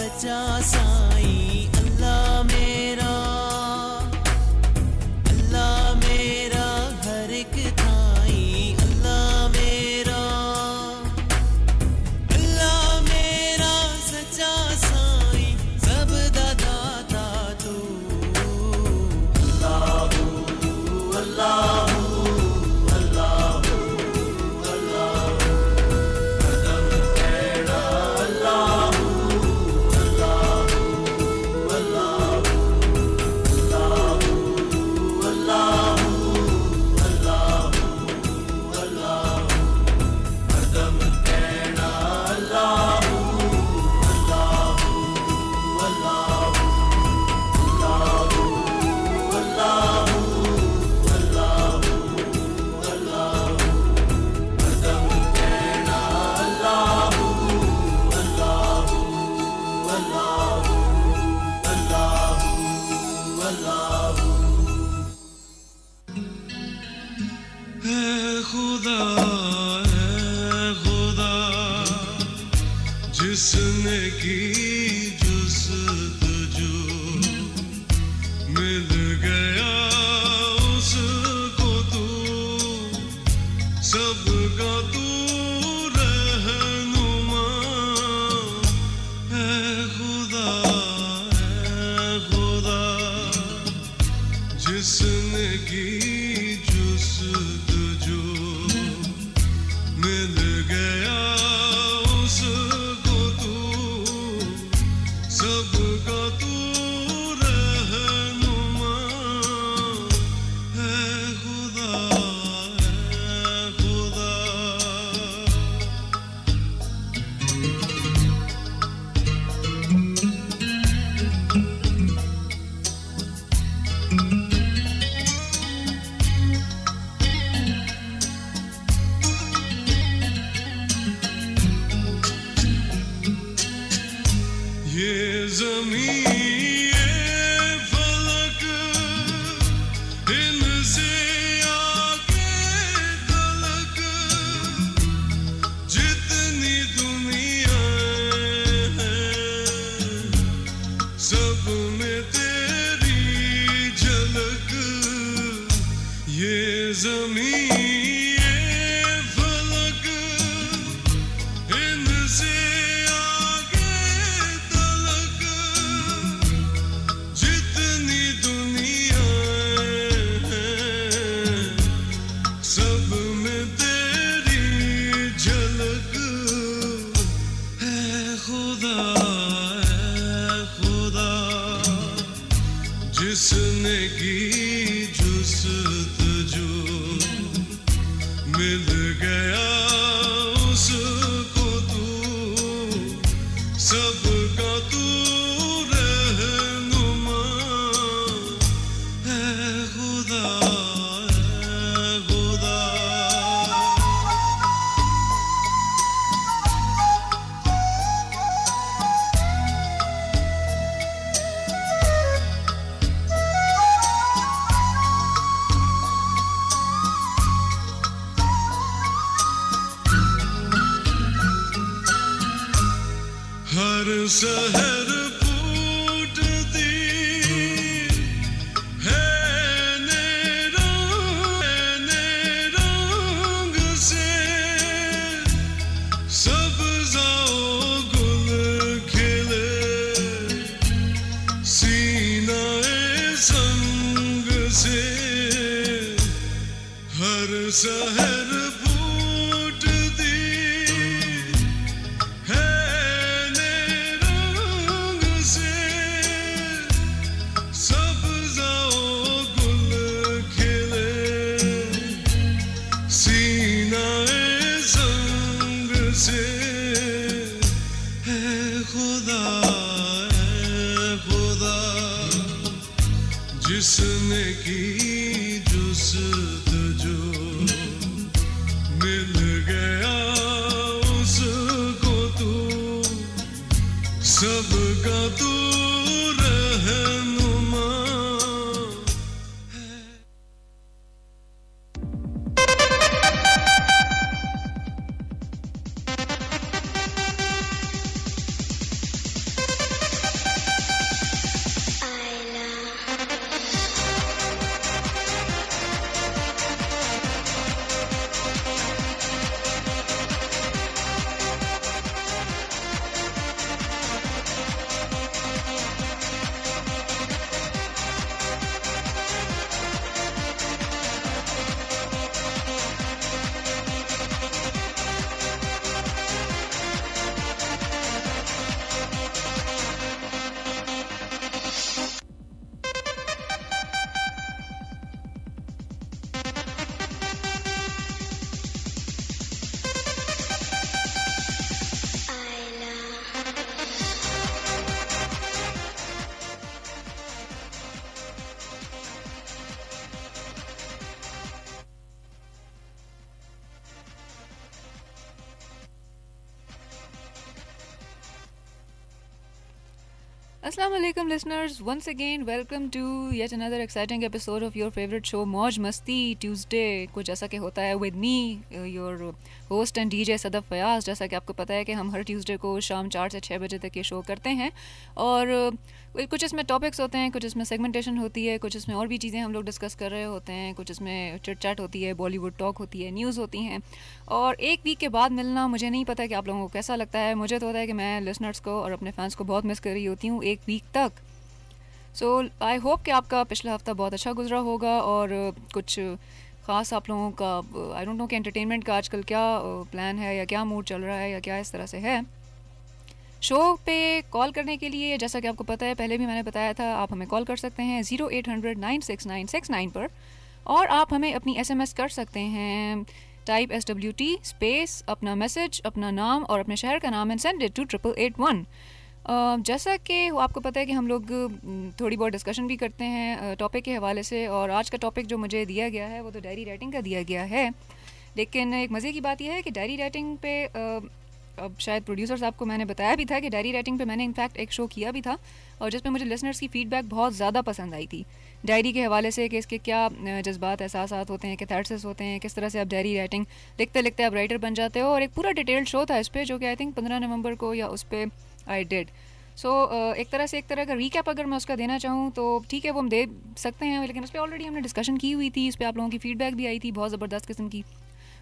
सच्चा साईं अल्लाह मेरा हर एक थाई अल्लाह मेरा सच्चा साईं सब दा दाता तू अल्लाहू अल्लाहू अल्लाहू अल्लाहू कदम तेरा अल्लाहू अल्लाहू अल्लाहू अल्लाहू अल्लाहू अल्लाहू अल्लाहू कदम तेरा अल्लाहू अल्लाहू अल्लाहू अल्लाहू अल्लाहू अल्लाहू अल्लाहू कदम तेरा अल्लाहू अल्लाहू अल्लाहू अल्लाहू अल्लाहू है खुदा जिसने की जुस्तजू मिल गया उसको तू सबका तू रहनुमा है खुदा जिसने की जुस्तजू मिल गया उसको तू सबका तू रहनुमा है खुदा ये ज़मीं ये फलक इनसे आगे तलक जितनी दुनिया है सब में तेरी झलक ये ज़मीं ये फलक इनसे जितनी दुनिया है सब में तेरी झलक है खुदा जिसने की जुस्तजू मिल गया उसको तू सबका तू रहनुमा है खुदा हर शहर फूटती है रंग से सब्ज़ाओ गुल खिले सीनाए संग से हर शहर फूटती है खुदा जिसने की जुस्तजू मिल गया उसको तू सबका तू रहनुमा Assalamu alaikum listeners, once again welcome to yet another exciting episode of your favorite show मौज मस्ती Tuesday, कुछ जैसा कि होता है with me, your host and DJ Sadaf Fayaz. जैसा कि आपको पता है कि हम हर ट्यूसडे को शाम 4 से 6 बजे तक ये शो करते हैं और कुछ इसमें टॉपिक्स होते हैं, कुछ इसमें सेगमेंटेशन होती है, कुछ इसमें और भी चीज़ें हम लोग डिस्कस कर रहे होते हैं, कुछ इसमें चिट चैट होती है, बॉलीवुड टॉक होती है, न्यूज़ होती हैं। और एक वीक के बाद मिलना मुझे नहीं पता कि आप लोगों को कैसा लगता है। मुझे तो होता है कि मैं लिसनर्स को और अपने फैंस को बहुत मिस कर रही होती हूँ एक वीक तक। सो आई होप कि आपका पिछला हफ्ता बहुत अच्छा गुजरा होगा और कुछ ख़ास आप लोगों का आई डोंट नो कि एंटरटेनमेंट का आजकल क्या प्लान है या क्या मूड चल रहा है या क्या इस तरह से है। शो पे कॉल करने के लिए जैसा कि आपको पता है, पहले भी मैंने बताया था, आप हमें कॉल कर सकते हैं 0800-969-699 पर और आप हमें अपनी SMS कर सकते हैं टाइप SWT स्पेस अपना मैसेज, अपना नाम और अपने शहर का नाम एंड सेंड इट टू 8881। जैसा कि आपको पता है कि हम लोग थोड़ी बहुत डिस्कशन भी करते हैं टॉपिक के हवाले से, और आज का टॉपिक जो मुझे दिया गया है वो तो डायरी राइटिंग का दिया गया है। लेकिन एक मज़े की बात यह है कि डायरी राइटिंग पे अब शायद प्रोड्यूसर साहब को मैंने बताया भी था कि डायरी राइटिंग पे मैंने इनफैक्ट एक शो किया भी था और जिस पे मुझे लिसनर्स की फ़ीडबैक बहुत ज़्यादा पसंद आई थी डायरी के हवाले से कि इसके क्या जज्बात एहसासात होते हैं, कैथार्सिस होते हैं, किस तरह से आप डायरी राइटिंग लिखते लिखते आप राइटर बन जाते हो। और एक पूरा डिटेल्ड शो था इस पर जो कि आई थिंक 15 नवंबर को या उस पर आई डिड। सो एक तरह का रीकैप अगर मैं उसका देना चाहूँ तो ठीक है, वो हम दे सकते हैं, लेकिन उस पर ऑलरेडी हमने डिस्कशन की हुई थी, इस पर आप लोगों की फ़ीडबैक भी आई थी बहुत ज़बरदस्त किस्म की।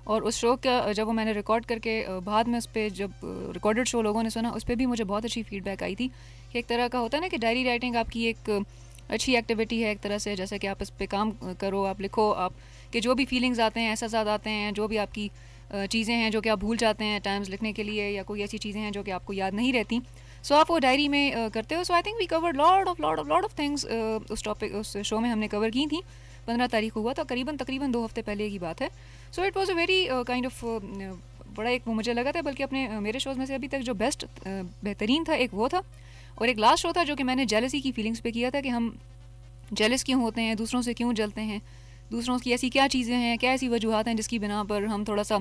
और उस शो का जब वो मैंने रिकॉर्ड करके बाद में उस पर जब रिकॉर्डेड शो लोगों ने सुना, उस पर भी मुझे बहुत अच्छी फ़ीडबैक आई थी कि एक तरह का होता है ना कि डायरी राइटिंग आपकी एक अच्छी एक्टिविटी है एक तरह से, जैसे कि आप इस पर काम करो, आप लिखो, आप के जो भी फीलिंग्स आते हैं, एहसास आते हैं, जो भी आपकी चीज़ें हैं जो कि आप भूल जाते हैं टाइम्स लिखने के लिए, या कोई ऐसी चीज़ें हैं जो कि आपको याद नहीं रहती, सो आप वो डायरी में करते हो। So I think we cover lot of things उस शो में हमने कवर की थी। 15 तारीख को हुआ था, तकरीबन 2 हफ्ते पहले की बात है। So it was a very kind of बड़ा एक वो मुझे लगा था, बल्कि अपने मेरे शोज़ में से अभी तक जो बेस्ट बेहतरीन था एक वो था। और एक लास्ट शो था जो कि मैंने जेलसी की फीलिंग्स पे किया था कि हम जेलस क्यों होते हैं, दूसरों से क्यों जलते हैं, दूसरों की ऐसी क्या चीज़ें हैं, क्या ऐसी वजूहत हैं जिसकी बिना पर हम थोड़ा सा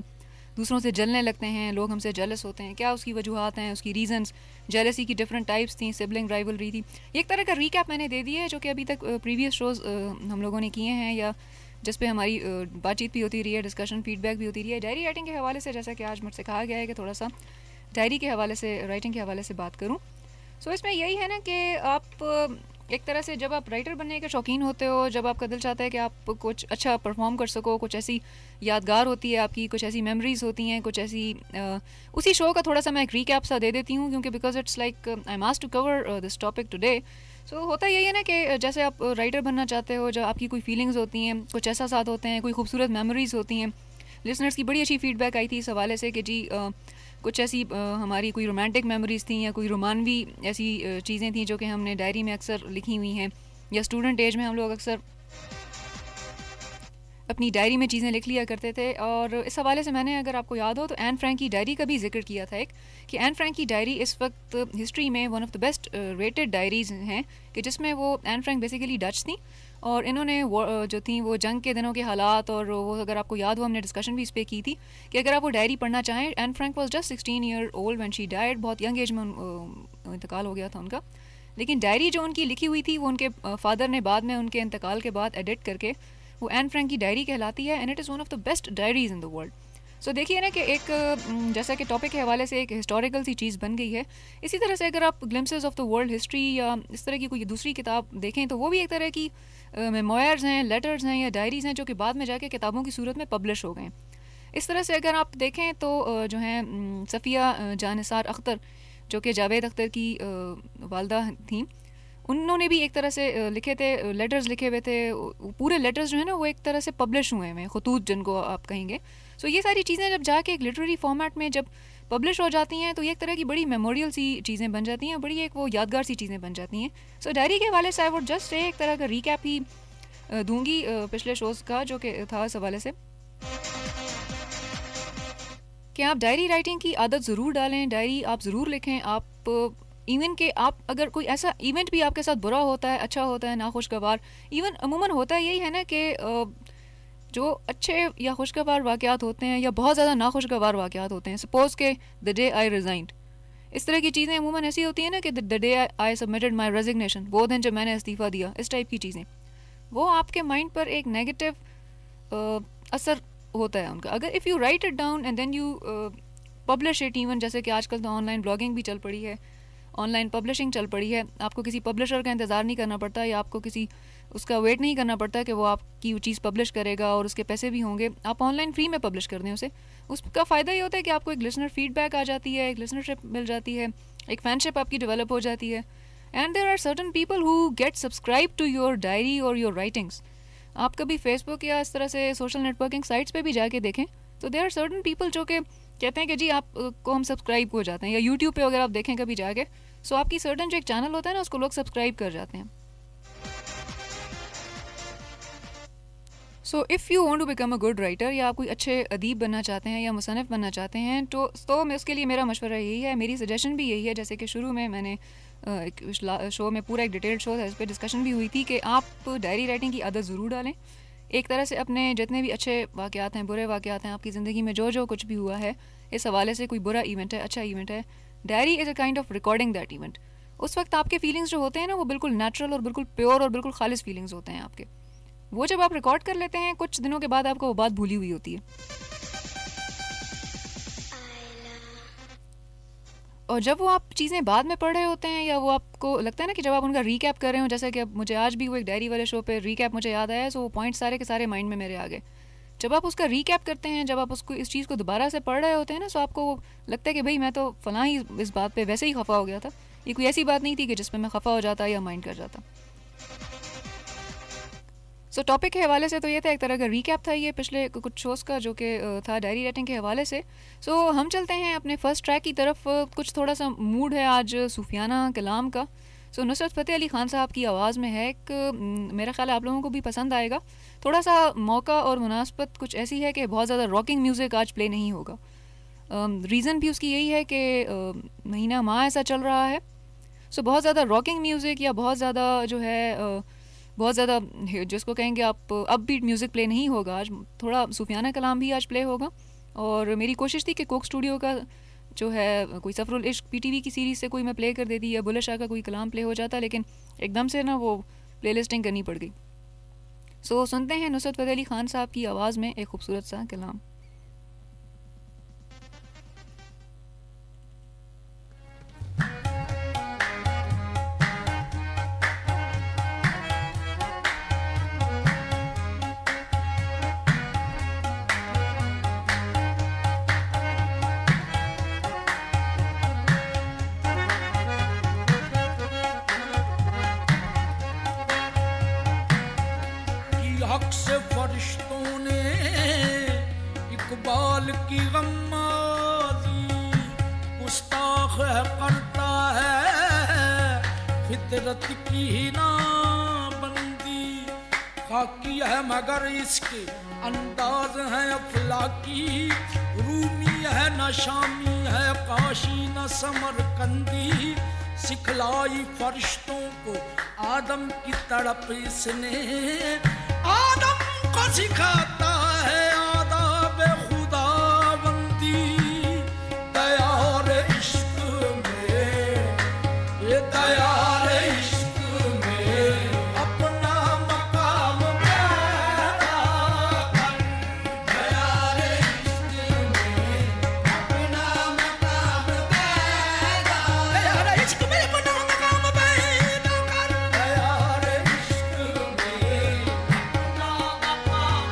दूसरों से जलने लगते हैं, लोग हमसे जेलस होते हैं, क्या उसकी वजूहत हैं, उसकी रीजंस। जेलसी की डिफरेंट टाइप्स थी, सिबलिंग राइवलरी थी। एक तरह का रीकैप मैंने दे दिया है जो कि अभी तक प्रीवियस शोज़ हम लोगों ने किए हैं या जिस पे हमारी बातचीत भी होती रही है, डिस्कशन फीडबैक भी होती रही है। डायरी राइटिंग के हवाले से जैसा कि आज मुझसे कहा गया है कि थोड़ा सा डायरी के हवाले से, राइटिंग के हवाले से बात करूँ। सो इसमें यही है ना कि आप एक तरह से जब आप राइटर बनने के शौकीन होते हो, जब आपका दिल चाहता है कि आप कुछ अच्छा परफॉर्म कर सको, कुछ ऐसी यादगार होती है आपकी, कुछ ऐसी मेमोरीज होती हैं, कुछ ऐसी उसी शो का थोड़ा सा मैं एक रीकैप सा दे देती हूँ क्योंकि because it's like I am asked to cover this topic today. So होता यही है ना कि जैसे आप राइटर बनना चाहते हो, जब आपकी कोई फीलिंग्स होती हैं, कुछ एहसास होते हैं, कोई खूबसूरत मेमोरीज होती हैं। लिसनर्स की बड़ी अच्छी फीडबैक आई थी इस हवाले से कि जी कुछ ऐसी हमारी कोई रोमांटिक मेमोरीज़ थी या कोई रोमानवी ऐसी चीज़ें थी जो कि हमने डायरी में अक्सर लिखी हुई हैं, या स्टूडेंट एज में हम लोग अक्सर अपनी डायरी में चीज़ें लिख लिया करते थे। और इस हवाले से मैंने, अगर आपको याद हो तो, एन फ्रैंक की डायरी का भी जिक्र किया था एक, कि एन फ्रैंक की डायरी इस वक्त हिस्ट्री में one of the best rated diaries हैं, कि जिसमें वो एन फ्रैंक बेसिकली डच थी और इन्होंने जो थी वो जंग के दिनों के हालात, और वो अगर आपको याद हो हमने डिस्कशन भी इस पर की थी कि अगर आप वो डायरी पढ़ना चाहें, Anne Frank was just 16 year old when she died, बहुत यंग एज में इंतकाल हो गया था उनका। लेकिन डायरी जो उनकी लिखी हुई थी वो उनके फादर ने बाद में उनके इंतकाल के बाद एडिट करके वो एन फ्रैंक की डायरी कहलाती है, and it is one of the best diaries in the world. So देखिए ना कि एक जैसा कि टॉपिक के हवाले से एक हिस्टोरिकल सी चीज़ बन गई है, इसी तरह से अगर आप glimpses of the world history या इस तरह की कोई दूसरी किताब देखें तो वो भी एक तरह की मेमोयर्स हैं, लेटर्स हैं या डायरीज़ हैं जो कि बाद में जाके किताबों की सूरत में पब्लिश हो गए। इस तरह से अगर आप देखें तो जो हैं सफ़िया जानिसार अख्तर, जो कि जावेद अख्तर की वालदा थी, उन्होंने भी एक तरह से लिखे थे, लेटर्स लिखे हुए थे। पूरे लेटर्स जो है ना वो एक तरह से पब्लिश हुए हैं, खतूत जिनको आप कहेंगे। सो ये सारी चीज़ें जब जाके एक लिटरेरी फॉर्मेट में जब पब्लिश हो जाती हैं तो ये एक तरह की बड़ी मेमोरियल सी चीज़ें बन जाती हैं, बड़ी एक वो यादगार सी चीज़ें बन जाती हैं। सो डायरी के हवाले से आई वुड जस्ट से एक तरह का रीकैप ही दूंगी पिछले शोज़ का जो कि था इस हवाले से कि आप डायरी राइटिंग की आदत ज़रूर डालें, डायरी आप ज़रूर लिखें। आप इवन के आप अगर कोई ऐसा इवेंट भी आपके साथ बुरा होता है, अच्छा होता है, नाखुशगवार, इवन अमूमन होता है यही है ना कि जो अच्छे या खुशगवार वाक़यात होते हैं या बहुत ज़्यादा नाखुशगवार वाक़यात होते हैं, सपोज़ के द डे आई रिज़ाइंड, इस तरह की चीज़ें अमूमन ऐसी होती हैं ना कि the day I submitted my resignation, वो दिन जब मैंने इस्तीफ़ा दिया, इस टाइप की चीज़ें, वो आपके माइंड पर एक नेगेटिव असर होता है उनका. अगर if you write it down and then you publish it, even जैसे कि आजकल तो ऑनलाइन ब्लॉगिंग भी चल पड़ी है, ऑनलाइन पब्लिशिंग चल पड़ी है, आपको किसी पब्लिशर का इंतज़ार नहीं करना पड़ता या आपको किसी उसका वेट नहीं करना पड़ता कि वो आपकी वो चीज़ पब्लिश करेगा और उसके पैसे भी होंगे. आप ऑनलाइन फ्री में पब्लिश कर दें उसे. उसका फ़ायदा ये होता है कि आपको एक लिसनर फीडबैक आ जाती है, एक लिसनरशिप मिल जाती है, एक फैनशिप आपकी डेवलप हो जाती है. And there are certain people who get subscribe to your diary और योर राइटिंग्स. आप कभी फेसबुक या इस तरह से सोशल नेटवर्किंग साइट्स पे भी जाके देखें तो देयर आर सर्टन पीपल जो कि कहते हैं कि जी आपको हम सब्सक्राइब हो जाते हैं, या यूट्यूब पे अगर आप देखें कभी जाके, सो आपकी सर्टन जो एक चैनल होता है ना उसको लोग सब्सक्राइब कर जाते हैं. So if you want to become a good writer, या आप कोई अच्छे अदीब बनना चाहते हैं या मुसन्निफ़ बनना चाहते हैं, तो मैं उसके लिए मेरा मशवरा यही है, मेरी सजेशन भी यही है, जैसे कि शुरू में मैंने एक शो में पूरा एक डिटेल्ड शो था, इस पर डिस्कशन भी हुई थी कि आप डायरी राइटिंग की आदत ज़रूर डालें. एक तरह से अपने जितने भी अच्छे वाक़यात हैं, बुरे वाक़यात हैं, आपकी ज़िंदगी में जो जो कुछ भी हुआ है, इस हवाले से कोई बुरा इवेंट है, अच्छा इवेंट है, diary is a kind of recording that event. उस वक्त आपके फीलिंग्स जो होते हैं ना वो बिल्कुल नेचुरल और बिल्कुल प्योर और बिल्कुल खालिस फीलिंग्स होते हैं आपके. वो जब आप रिकॉर्ड कर लेते हैं, कुछ दिनों के बाद आपको वो बात भूली हुई होती है. और जब वो आप चीज़ें बाद में पढ़ रहे होते हैं, या वो आपको लगता है ना कि जब आप उनका रीकैप कर रहे हो, जैसा कि अब मुझे आज भी वो एक डायरी वाले शो पे रीकैप मुझे याद आया, सो वो पॉइंट सारे के सारे माइंड में मेरे आ गए. जब आप उसका रीकैप करते हैं, जब आप उसको इस चीज़ को दोबारा से पढ़ रहे होते हैं ना, सो आपको लगता है कि भाई मैं तो फ़लाँ ही इस बात पे वैसे ही खफा हो गया था, ये कोई ऐसी बात नहीं थी कि जिस पे मैं खफा हो जाता या माइंड कर जाता. सो टॉपिक के हवाले से तो ये था, एक तरह का रीकैप था ये पिछले कुछ शोज़ का जो कि था डायरी राइटिंग के हवाले से. सो हम चलते हैं अपने फर्स्ट ट्रैक की तरफ. कुछ थोड़ा सा मूड है आज सूफियाना कलाम का. सो नुसरत फ़तेह अली ख़ान साहब की आवाज़ में है एक, मेरा ख्याल है आप लोगों को भी पसंद आएगा. थोड़ा सा मौका और मुनासबत कुछ ऐसी है कि बहुत ज़्यादा रॉकिंग म्यूज़िक आज प्ले नहीं होगा. रीज़न भी उसकी यही है कि महीना माह ऐसा चल रहा है. सो बहुत ज़्यादा रॉकिंग म्यूज़िक या बहुत ज़्यादा जो है बहुत ज़्यादा जिसको कहेंगे आप अपबीट म्यूज़िक प्ले नहीं होगा आज. थोड़ा सूफियाना कलाम भी आज प्ले होगा. और मेरी कोशिश थी कि कोक स्टूडियो का जो है कोई सफ़रुल इश्क पीटीवी की सीरीज़ से कोई मैं प्ले कर देती, या बुल्ले शाह का कोई कलाम प्ले हो जाता, लेकिन एकदम से ना वो प्ले लिस्टिंग करनी पड़ गई. सो सुनते हैं नुसरत फ़तेह अली ख़ान साहब की आवाज़ में एक खूबसूरत सा कलाम. हक से फरिश्तों ने इकबाल की गम्माज़ी गुस्ताख करता है फितरत की हिना बंदी. खाकी है मगर इसके अंदाज है अफलाकी, रूमी है न शामी है काशी न समरकंदी. सिखलाई फरिश्तों को आदम की तड़प इसने, आदम को सिखाता है आदाब खुदाबंदी. दया और इश्क में, ये दया और इश्क में अपना मकाम पैदा कर. दया और इश्क में अपना मकाम पैदा, दया और इश्क में अपना मकाम पैदा कर. दया और इश्क में अपना मकाम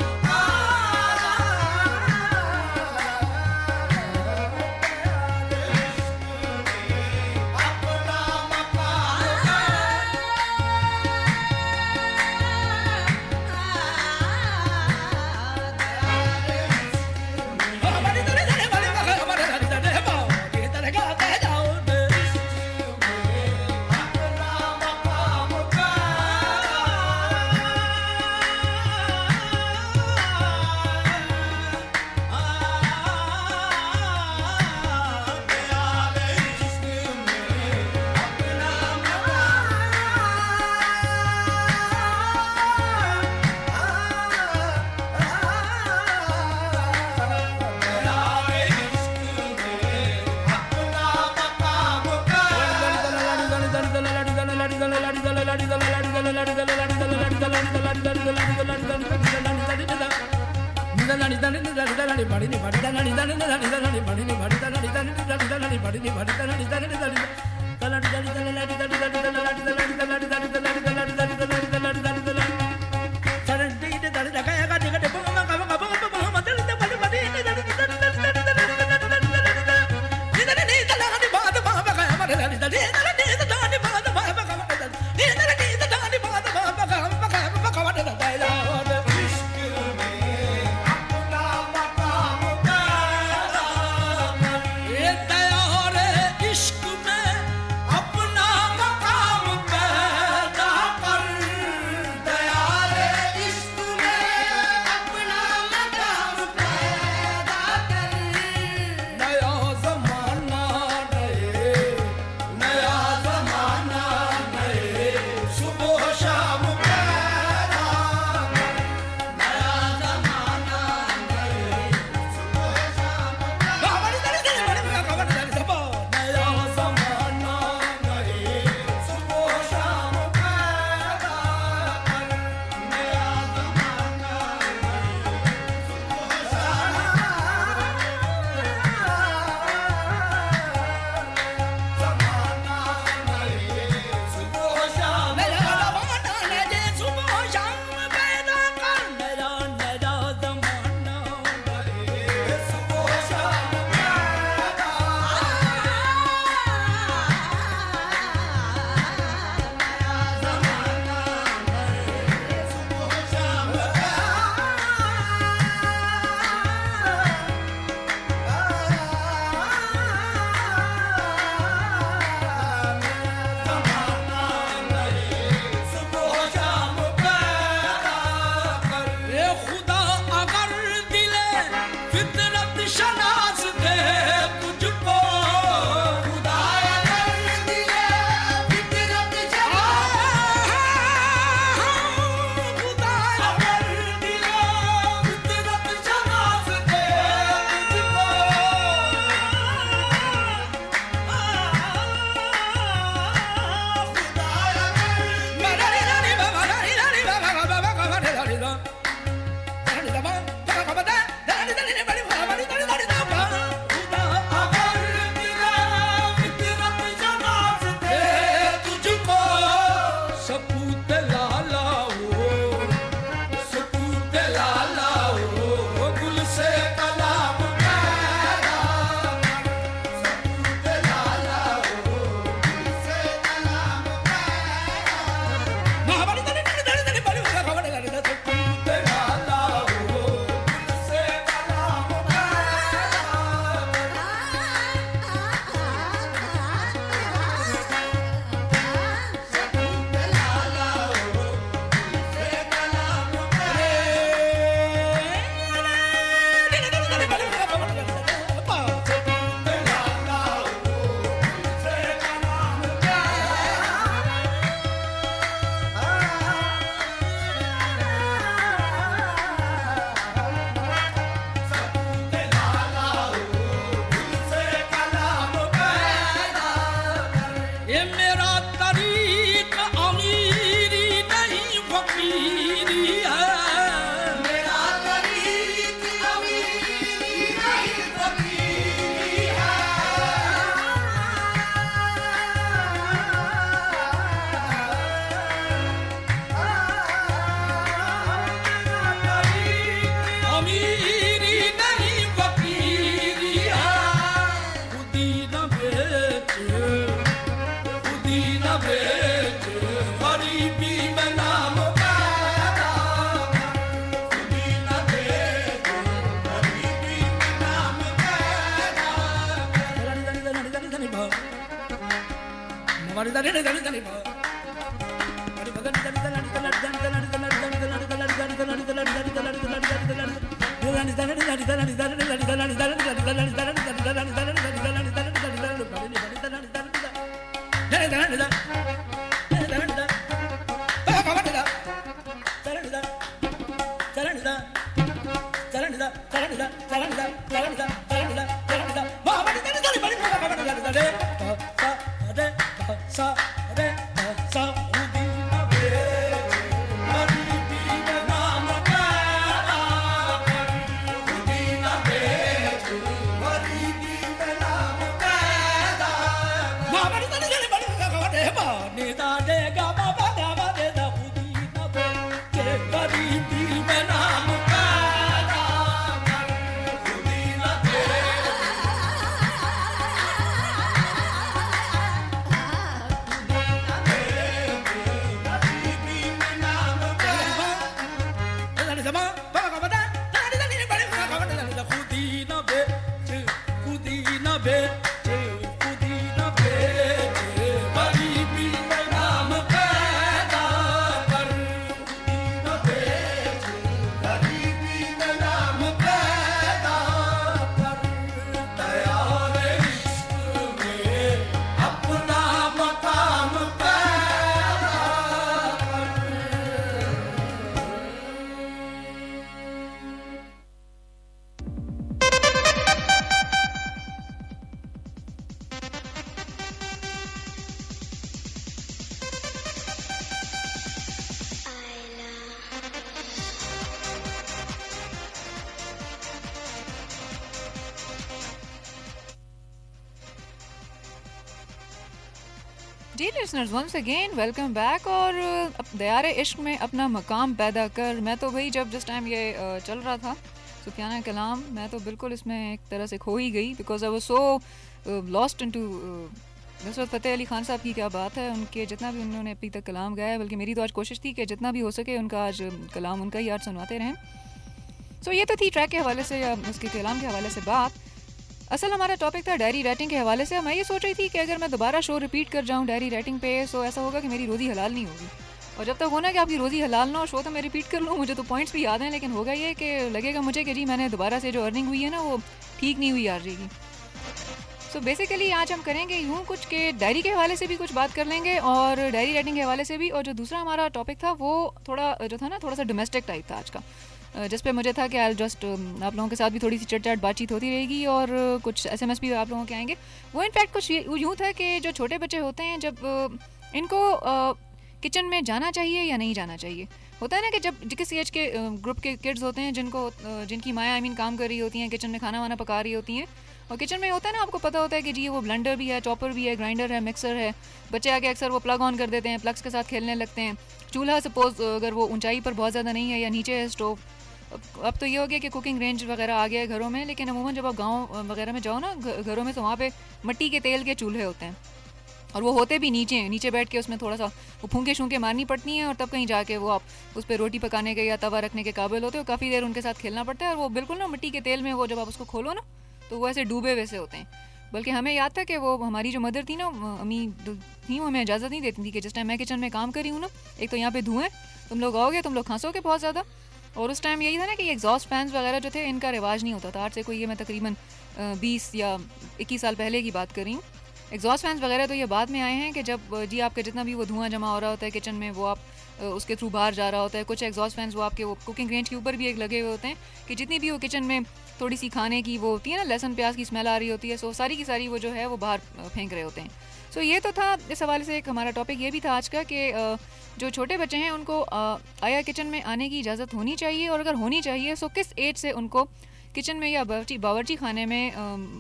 sa ni da de ga ba ba de da khudi na be ke garibi mein naam पैदा कर खुदी ना दे गरीबी में नाम पैदा जमा बाबा बता खुदी ना बेच खुदी ना बेच खुदी ना बेच गरीबी में नाम पैदा कर खुदी ना बेच गरीबी में नाम पैदा कर तैयार इश्क में अपना मकाम पैदा कर जी listeners once again welcome back. और दयारे इश्क में अपना मकाम पैदा कर, मैं तो भाई जब जिस टाइम ये चल रहा था सुफियाना कलाम, मैं तो बिल्कुल इसमें एक तरह से खो ही गई, because I was so lost into Nusrat Fateh Ali Khan साहब की क्या बात है, उनके जितना भी उन्होंने अभी तक कलाम गाया है, बल्कि मेरी तो आज कोशिश थी कि जितना भी हो सके उनका आज कलाम उनका ही आज सुनवाते रहें। सो ये तो थी ट्रैक के हवाले से या उसके कलाम के हवाले से बात। असल हमारा टॉपिक था डायरी राइटिंग के हवाले से। मैं ये सोच रही थी कि अगर मैं दोबारा शो रिपीट कर जाऊँ डायरी राइटिंग पे, सो ऐसा होगा कि मेरी रोज़ी हलाल नहीं होगी, और जब तक होना कि आपकी रोज़ी हलाल ना हो, शो तो मैं रिपीट कर लूँ, मुझे तो पॉइंट्स भी याद हैं, लेकिन होगा ये कि लगेगा मुझे कि जी मैंने दोबारा से जो अर्निंग हुई है ना वो ठीक नहीं हुई आ रहेगी। सो बेसिकली आज हम करेंगे यूँ कुछ के डायरी के हवाले से भी कुछ बात कर लेंगे और डायरी राइटिंग के हवाले से भी, और जो दूसरा हमारा टॉपिक था वो थोड़ा जो था ना थोड़ा सा डोमेस्टिक टाइप था आज का, जिस पे मुझे था कि आई जस्ट आप लोगों के साथ भी थोड़ी सी चट-चाट बातचीत होती रहेगी और कुछ एसएमएस भी आप लोगों के आएंगे। वो इनफैक्ट कुछ यूँ था कि जो छोटे बच्चे होते हैं जब इनको किचन में जाना चाहिए या नहीं जाना चाहिए, होता है ना कि जब किसी एज के ग्रुप के किड्स होते हैं जिनकी माएँ आई मीन काम कर रही होती हैं, किचन में खाना वाना पका रही होती हैं, और किचन में होता है ना आपको पता होता है कि जी वो ब्लेंडर भी है, चॉपर भी है, ग्राइंडर है, मिक्सर है, बच्चे आके अक्सर वो प्लग ऑन कर देते हैं, प्लग्स के साथ खेलने लगते हैं। चूल्हा सपोज अगर वो ऊंचाई पर बहुत ज़्यादा नहीं है या नीचे है स्टोव, अब तो ये हो गया कि कुकिंग रेंज वगैरह आ गया है घरों में, लेकिन अमूमन जब आप गांव वगैरह में जाओ ना घरों में, तो वहाँ पे मिट्टी के तेल के चूल्हे होते हैं, और वो होते भी नीचे बैठ के उसमें थोड़ा सा वो फूंके शूंके मारनी पड़ती हैं, और तब कहीं जाके वो आप उस पर रोटी पकाने के या तवा रखने के काबिल होते हो। काफ़ी देर उनके साथ खेलना पड़ता है, और वो बिल्कुल ना मिट्टी के तेल में वो जब आप उसको खोलो ना तो वो ऐसे डूबे वैसे होते हैं। बल्कि हमें याद था कि वो हमारी जो मदर थी ना, अम्मी थी, वो हमें इजाज़त नहीं देती थी कि जिस टाइम मैं किचन में काम कर रही हूँ ना, एक तो यहाँ पे धुएं, तुम लोग आओगे तुम लोग खांसोगे बहुत ज़्यादा, और उस टाइम यही था ना कि एग्जॉस्ट फैंस वगैरह जो थे इनका रिवाज नहीं होता था। आज से कोई ये मैं तकरीबन 20 या 21 साल पहले की बात कर रही हूँ। एग्जॉस्ट फैंस वगैरह तो ये बाद में आए हैं कि जब जी आपका जितना भी वो धुआं जमा हो रहा होता है किचन में, वो आप उसके थ्रू बाहर जा रहा होता है। कुछ एग्जॉस्ट फैंस वो आपके वो कुकिंग रेंज के ऊपर भी एक लगे हुए होते हैं कि जितनी भी वो किचन में थोड़ी सी खाने की वो होती है ना, लहसुन प्याज की स्मेल आ रही होती है, सो सारी की सारी वो जो है वो बाहर फेंक रहे होते हैं। सो ये तो था इस हवाले से एक हमारा टॉपिक ये भी था आज का कि जो छोटे बच्चे हैं उनको आया किचन में आने की इजाज़त होनी चाहिए, और अगर होनी चाहिए सो किस एज से उनको किचन में या बावर्ची खाने में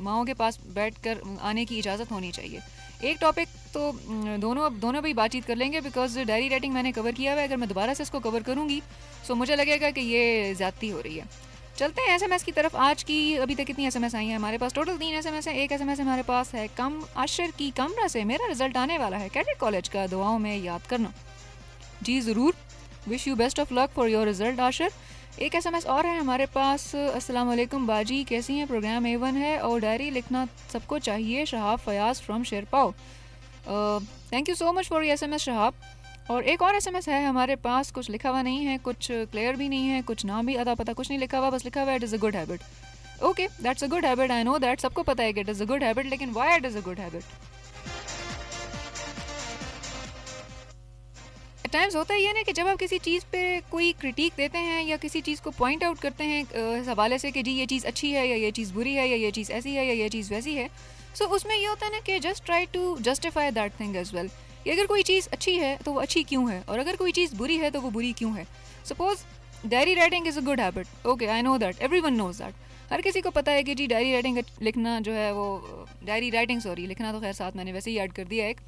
माओं के पास बैठकर आने की इजाज़त होनी चाहिए। एक टॉपिक तो दोनों भी बातचीत कर लेंगे, बिकॉज डायरी राइटिंग मैंने कवर किया हुआ है, अगर मैं दोबारा से इसको कवर करूँगी सो मुझे लगेगा कि ये ज़्यादती हो रही है। चलते हैं एसएमएस की तरफ। आज की अभी तक कितनी एसएमएस आई हैं हमारे पास? टोटल 3 एसएमएस है। एक एसएमएस हमारे पास है कम आशर की कमरा से, मेरा रिजल्ट आने वाला है कैडेट कॉलेज का, दुआओं में याद करना। जी ज़रूर, wish you best of luck for your result Ashar. एक एसएमएस और है हमारे पास, अस्सलाम वालेकुम बाजी, कैसी हैं? प्रोग्राम A1 है और डायरी लिखना सबको चाहिए। Shahab Fayyaz from Sherpao, thank you so much for SMS Shahab. और एक और एसएमएस है हमारे पास, कुछ लिखा हुआ नहीं है, कुछ क्लियर भी नहीं है, कुछ नाम भी अता पता कुछ नहीं लिखा हुआ, बस लिखा हुआ है it is a good habit. Okay, that's a good habit, I know that, सबको पता है कि it is a good habit, लेकिन why it is a good habit? At times होता ही है ना कि जब आप किसी चीज़ पे कोई क्रिटिक देते हैं या किसी चीज़ को पॉइंट आउट करते हैं इस हवाले से कि जी ये चीज़ अच्छी है या ये चीज़ बुरी है या ये चीज़ ऐसी है या ये चीज़ वैसी है, सो उसमें ये होता है ना कि just try to justify that thing as well. कि अगर कोई चीज़ अच्छी है तो वो अच्छी क्यों है, और अगर कोई चीज़ बुरी है तो वो बुरी क्यों है। Suppose diary writing is a good habit, okay I know that, everyone knows that, हर किसी को पता है कि जी डायरी राइटिंग लिखना जो है वो डायरी राइटिंग लिखना तो खैर साथ मैंने वैसे ही ऐड कर दिया एक,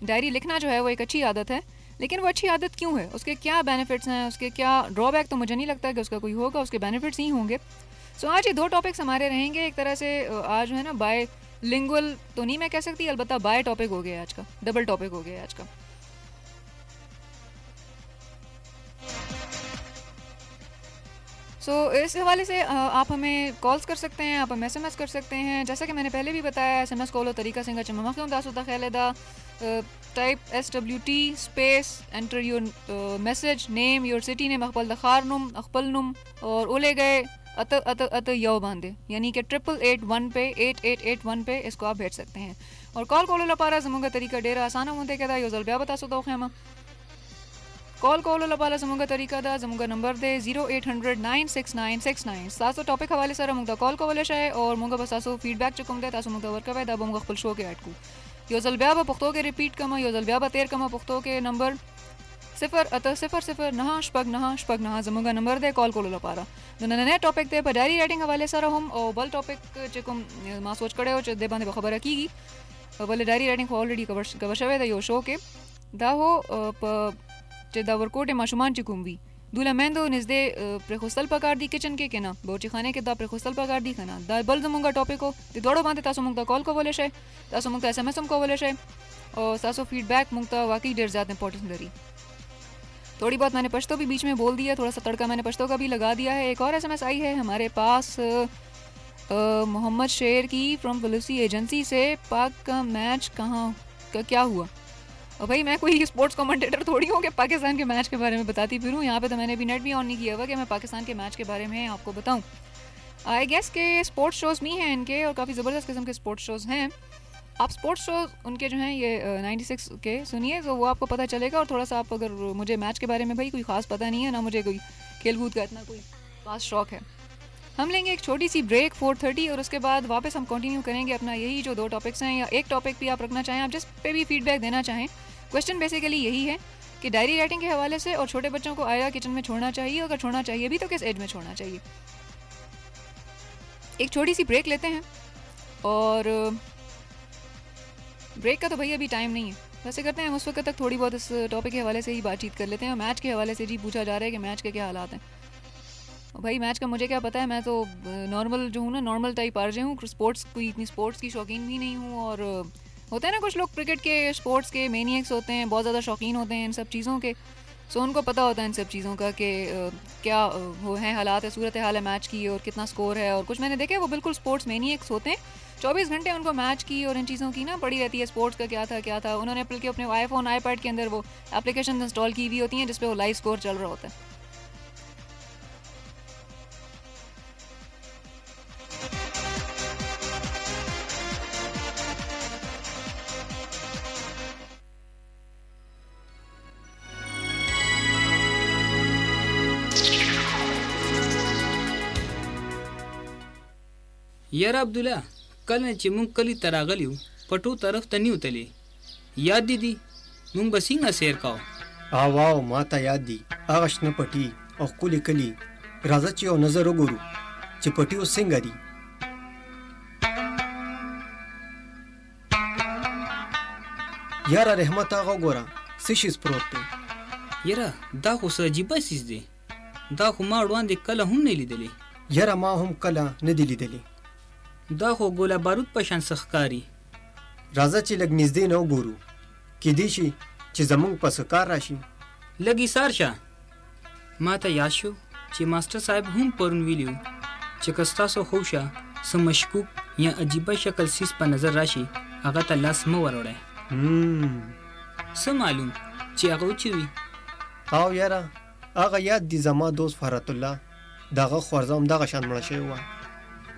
डायरी लिखना जो है वो एक अच्छी आदत है, लेकिन वो अच्छी आदत क्यों है, उसके क्या बेनिफिट्स हैं, उसके क्या ड्रॉबैक, तो मुझे नहीं लगता कि उसका कोई होगा, उसके बेनिफिट्स ही होंगे। सो आज ये 2 टॉपिक्स हमारे रहेंगे। एक तरह से आज जो है ना बाय लिंगुअल तो नहीं मैं कह सकती, अलबत्ता बाय टॉपिक हो गया आज का, डबल टॉपिक हो गया आज का। सो इस हवाले से आप हमें कॉल्स कर सकते हैं, आप हमें SMS कर सकते हैं। जैसा कि मैंने पहले भी बताया, SMS कॉल तरीका सिंगा चमा क्यों दासुदा खैलेदा type SWT space enter your message name your city name अखबल दखारनुम अखबलनुम और ओले गए अत अत अत यो बांधे, यानी कि 8881 पे 8881 पे इसको आप भेज सकते हैं। और कॉल कोलो पारा जमुंगा तरीका डेरा आसान होते कहता यो जल्बिया बता सो खेमा कॉल कोलो लपाला जमुंगा तरीका दा जमुंगा नंबर दे 0800 96969 सासो टॉपिक हवाले सर मुंगा कॉल को वाले शाय और मुंगा बसासो फीडबैक चुकुम दे तासो मुंगा वर्क वे दा मुंगा खपल शो के ऐड को यो जल्बिया ब पुख्तो के रिपीट कमा यो जल्बिया ब तेर कमा पुख्तो के नंबर 0 नहा जमुंगा नंबर दे कॉल कोलो लपारा नने टॉपिक दे पर डायरी राइटिंग हवाले सर हम और बल टॉपिक चुकुम मा सोच कड़े हो च दे बांधे खबर कीगी बोले डायरी राइटिंग ऑलरेडी कवर शवे दा यो शो के दा हो चे दा वर्कोटे माशुमान चिकुम भी दूला मेंदो निजदे प्रेखुस्तल पकार दी किचन के ना बोची खाने के दा प्रेखुस्तल पकार दी खाना दा बल जमुंगा टॉपिक को ते दोड़ो बांधे तासो मुंगा कॉल को बोले शे तासो मुंगा SMS को बोले शे और तासो फीडबैक मुंगा वाकई देर ज्यादा इंपॉर्टेंट दरी। थोड़ी बहुत मैंने पश्तो भी बीच में बोल दिया, थोड़ा सा तड़का मैंने पश्तो का भी लगा दिया है। एक और SMS आई है हमारे पास मोहम्मद शेर की फ्रॉम पुलिसी एजेंसी से, पाक का मैच कहाँ का क्या हुआ। और भाई मैं कोई स्पोर्ट्स कमेंटेटर थोड़ी हूँ कि पाकिस्तान के मैच के बारे में बताती फिरूँ। यहाँ पे तो मैंने अभी नेट भी ऑन नहीं किया हुआ कि मैं पाकिस्तान के मैच के बारे में आपको बताऊँ। आई गेस के स्पोर्ट्स शोज़ भी हैं इनके और काफ़ी ज़बरदस्त किस्म के स्पोर्ट्स शोज़ हैं। आप स्पोर्ट्स शोज़ उनके जो हैं ये 96 के सुनिए तो वो आपको पता चलेगा। और थोड़ा सा आप अगर मुझे मैच के बारे में भाई कोई ख़ास पता नहीं है ना, मुझे कोई खेल कूद का इतना कोई ख़ास शौक है। हम लेंगे एक छोटी सी ब्रेक 4:30 और उसके बाद वापस हम कंटिन्यू करेंगे अपना यही जो 2 टॉपिक्स हैं, या एक टॉपिक भी आप रखना चाहें, आप जिस पे भी फीडबैक देना चाहें। क्वेश्चन बेसिकली यही है कि डायरी राइटिंग के हवाले से और छोटे बच्चों को आया किचन में छोड़ना चाहिए, अगर छोड़ना चाहिए भी तो किस एज में छोड़ना चाहिए। एक छोटी सी ब्रेक लेते हैं और ब्रेक का तो भाई अभी टाइम नहीं है, वैसे करते हैं हम उस वक्त तक थोड़ी बहुत इस टॉपिक के हवाले से ही बातचीत कर लेते हैं। मैच के हवाले से जी पूछा जा रहा है कि मैच के क्या हालात हैं। भाई मैच का मुझे क्या पता है, मैं तो नॉर्मल जो हूँ ना, नॉर्मल टाइप आरजे हूँ, स्पोर्ट्स कोई इतनी स्पोर्ट्स की शौकीन भी नहीं हूँ। और होता है ना कुछ लोग क्रिकेट के स्पोर्ट्स के मैनिएक्स होते हैं, बहुत ज़्यादा शौकीन होते हैं इन सब चीज़ों के, सो उनको पता होता है इन सब चीज़ों का कि क्या वो है हालात है, सूरत हाल है मैच की और कितना स्कोर है। और कुछ मैंने देखे वो बिल्कुल स्पोर्ट्स मैनिएक्स होते हैं, 24 घंटे उनको मैच की और इन चीज़ों की ना पड़ी रहती है, स्पोर्ट्स का क्या था। उन्होंने बल्कि अपने आईफोन आईपैड के अंदर वो एप्लीकेशन इंस्टॉल की हुई होती हैं जिसपे वो लाइव स्कोर चल रहा होता है। यार अब्दुल्ला कल ने चिमुंग कली तरागलियो पटो तरफ तनी उतले याद दीदी मुंग बसिंग असेर काओ आवाओ माता याद दी आगश न पटी और कुली कली राजा चियो नजर गुरु चिपटियो सिंगरी यारा रहमत आगा गोरा सिशिस प्रोते यारा दा को सजीबा सिस दे दा को माडवान दे कल हम ने लिदले यारा मा हम कला न दिली दली दा को गोला बारूद पशान सखकारी राजा ची लग निजदे न गुरु की दिशी ची जमुंग पसकार राशि लगी सारशा माता याशो ची मास्टर साहब हम परुन विलियो चिकस्ता सो होशा समशकुक या अजीबा शक्ल सिस पर नजर राशि आगा तल्ला स्म वरोड़े स मालूम ची आगा उचवी आओ यारा आगा याद दी जमा दोस्त फरतुल्ला दागा ख्वारजाम दागा शान मड़ा शे हुआ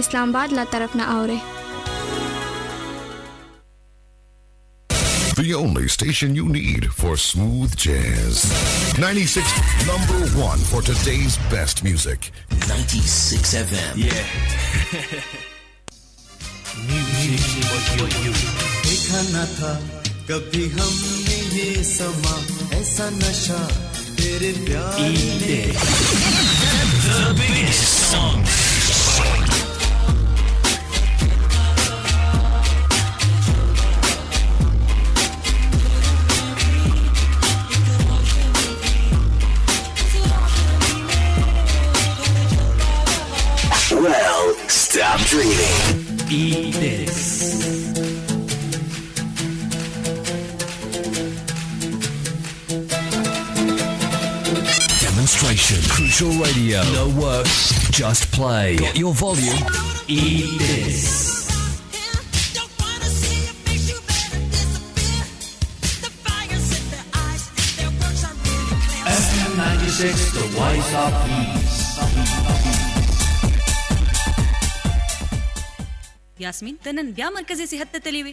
इस्लामाबाद ला तरफ न आवरे The only station you need for smooth jazz. 96 #1 for today's best music. 96 FM. Yeah. देखा न था कभी हमने ये समा ऐसा नशा तेरे प्यार ने The biggest song. Well, stop dreaming. Eat this. Demonstration. Crucial radio. No work. Just play. Got your volume. Eat this. FM 96, the voice of peace. Yasmin तनन ब्या मरकजी सेहत ततलीवे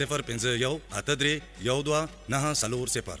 051 83 12 9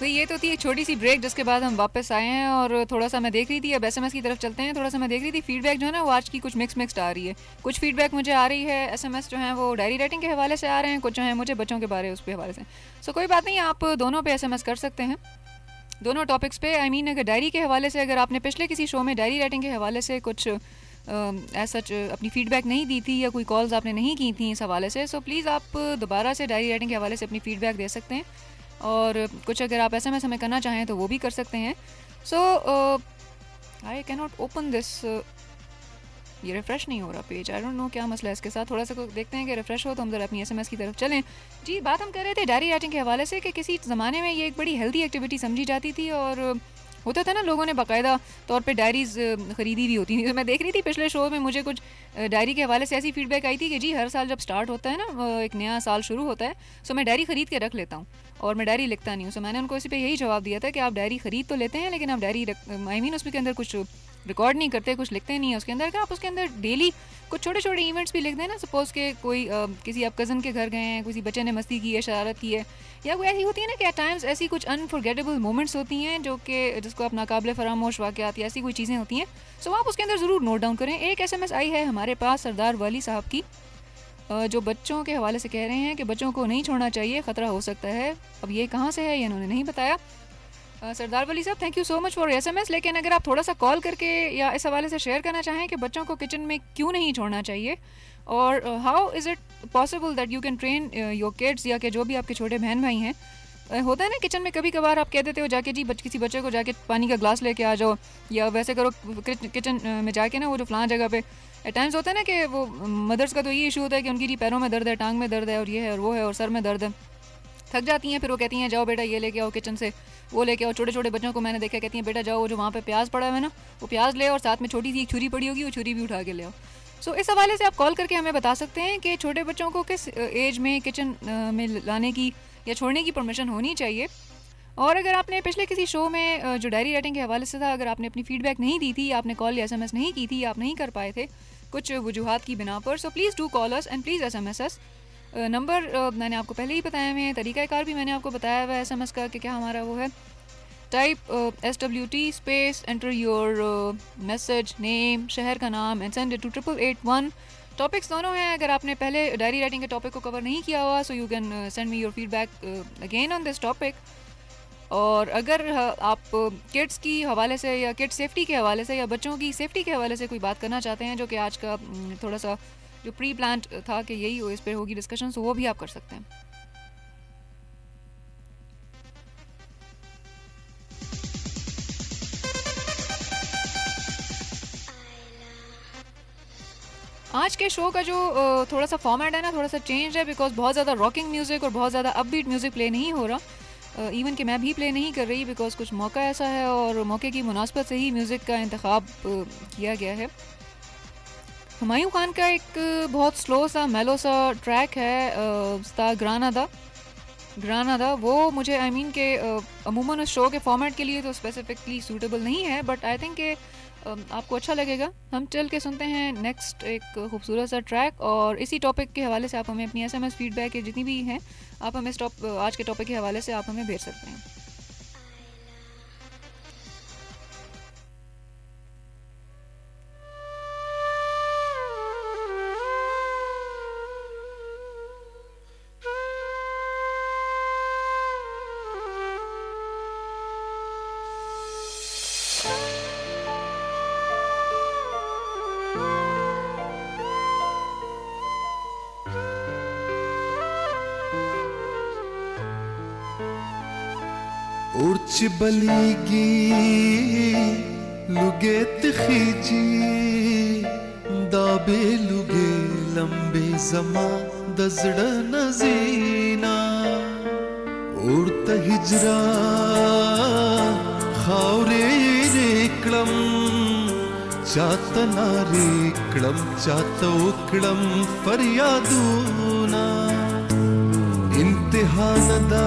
भाई ये तो थी एक छोटी सी ब्रेक जिसके बाद हम वापस आए हैं और थोड़ा सा मैं देख रही थी अब एसएमएस की तरफ चलते हैं. थोड़ा सा मैं देख रही थी फीडबैक जो है ना वो आज की कुछ मिक्स्ड आ रही है. कुछ फीडबैक मुझे आ रही है एसएमएस जो है वो डायरी राइटिंग के हवाले से आ रहे हैं, कुछ जो है मुझे बच्चों के बारे उस पे हवाले से. सो कोई बात नहीं, आप दोनों पे एसएमएस कर सकते हैं दोनों टॉपिक्स पे. आई मीन अगर डायरी के हवाले से अगर आपने पिछले किसी शो में डायरी राइटिंग के हवाले से कुछ ऐसा अपनी फीडबैक नहीं दी थी या कोई कॉल्स आपने नहीं की थी इस हवाले से, सो प्लीज़ आप दोबारा से डायरी राइटिंग के हवाले से अपनी फीडबैक दे सकते हैं. और कुछ अगर आप एसएमएस हमें करना चाहें तो वो भी कर सकते हैं. So I can not open this, ये रिफ़्रेश नहीं हो रहा पेज. आई डोंट नो क्या मसला है इसके साथ. थोड़ा सा देखते हैं कि रिफ़्रेश हो तो हम ज़रा अपनी एसएमएस की तरफ चलें. जी बात हम कर रहे थे डायरी राइटिंग के हवाले से कि किसी ज़माने में ये एक बड़ी हेल्दी एक्टिविटी समझी जाती थी और होता था ना लोगों ने बाकायदा तौर पे डायरीज़ ख़रीदी भी होती थी. तो मैं देख रही थी पिछले शो में मुझे कुछ डायरी के हवाले से ऐसी फीडबैक आई थी कि जी हर साल जब स्टार्ट होता है ना एक नया साल शुरू होता है सो मैं डायरी ख़रीद के रख लेता हूँ और मैं डायरी लिखता नहीं हूँ. सो मैंने उनको इसी पे यही जवाब दिया था कि आप डायरी ख़रीद तो लेते हैं लेकिन आप डायरी आई मीन उसके अंदर कुछ रिकॉर्ड नहीं करते, कुछ लिखते नहीं है उसके अंदर. अगर आप उसके अंदर डेली कुछ छोटे छोटे इवेंट्स भी लिख दें ना, सपोज़ के कोई किसी आप कज़न के घर गए हैं, किसी बच्चे ने मस्ती की है, शरारत की है, या कोई ऐसी होती है ना कि एट टाइम्स ऐसी कुछ अनफॉरगेटेबल मोमेंट्स होती हैं जो कि जिसको आप नाकाबिले फरामोश वाक़यात या ऐसी कोई चीज़ें होती हैं. सो आप उसके अंदर ज़रूर नोट डाउन करें. एक एसएमएस आई है हमारे पास सरदार वाली साहब की जो बच्चों के हवाले से कह रहे हैं कि बच्चों को नहीं छोड़ना चाहिए, ख़तरा हो सकता है. अब ये कहाँ से है ये इन्होंने नहीं बताया. सरदार वली साहब thank you so much for SMS. लेकिन अगर आप थोड़ा सा कॉल करके या इस हवाले से शेयर करना चाहें कि बच्चों को किचन में क्यों नहीं छोड़ना चाहिए और how is it possible that you can train your kids, या कि जो भी आपके छोटे बहन भाई हैं, होता है ना किचन में कभी कभार आप कह देते हो जाके जी किसी बच्चे को जाके पानी का ग्लास लेके आ जाओ, या वैसे करो किचन में जाके ना वो जो फलां जगह पे एट टाइम्स होता है ना कि वो मदर्स का तो ये इशू होता है कि उनकी जी पैरों में दर्द है, टांग में दर्द है और ये है और वो है और सर में दर्द है, थक जाती हैं. फिर वो कहती हैं जाओ बेटा ये लेके आओ किचन से, वो लेके आओ. छोटे छोटे बच्चों को मैंने देखा कहती हैं बेटा जाओ जो वहाँ पे प्याज पड़ा हुआ है ना वो प्याज ले और साथ में छोटी सी एक छुरी पड़ी होगी वो छुरी भी उठा के ले आओ. सो इस हवाले से आप कॉल करके हमें बता सकते हैं कि छोटे बच्चों को किस एज में किचन में लाने की या छोड़ने की परमिशन होनी चाहिए. और अगर आपने पिछले किसी शो में जो डायरी राइटिंग के हवाले से था, अगर आपने अपनी फीडबैक नहीं दी थी, आपने कॉल या एसएमएस नहीं की थी, आप नहीं कर पाए थे कुछ वजूहात की बिना पर, so please do call us and please SMS us. Number मैंने आपको पहले ही बताया हुए हैं, तरीक़ाकार भी मैंने आपको बताया हुआ है SMS का कि क्या हमारा वो है, type SWT space enter your message name, शहर का नाम and send it to 8881। Topics दोनों हैं, अगर आपने पहले डायरी राइटिंग के टॉपिक को कवर नहीं किया हुआ so you can send me your feedback again on this topic. और अगर आप किड्स की हवाले से या किड सेफ्टी के हवाले से या बच्चों की सेफ्टी के हवाले से कोई बात करना चाहते हैं, जो कि आज का थोड़ा सा जो प्री प्लान्ड था कि यही हो, इस पर होगी डिस्कशन, तो वो भी आप कर सकते हैं। आज के शो का जो थोड़ा सा फॉर्मेट है ना, थोड़ा सा चेंज है, बिकॉज बहुत ज़्यादा रॉकिंग म्यूज़िक और बहुत ज़्यादा अपबीट म्यूज़िक प्ले नहीं हो रहा, इवन कि मैं भी प्ले नहीं कर रही, बिकॉज कुछ मौका ऐसा है और मौके की मुनासबत से ही म्यूज़िक का इंतखाब किया गया है। हुमायूं खान का एक बहुत स्लो सा मेलो सा ट्रैक है ग्रानादा, वो मुझे आई मीन के अमूमन उस शो के फॉर्मेट के लिए तो स्पेसिफिकली सूटेबल नहीं है, बट आई थिंक के आपको अच्छा लगेगा। हम चल के सुनते हैं नेक्स्ट एक खूबसूरत सा ट्रैक, और इसी टॉपिक के हवाले से आप हमें अपनी SMS फीडबैक या जितनी भी हैं आप हमें आज के टॉपिक के हवाले से आप हमें भेज सकते हैं। Urçbaligi luget khiji dabe luge lambe zama dazda nazina urta hijra khawre reklam chatna reklam chatoklam faryaduna imtihanada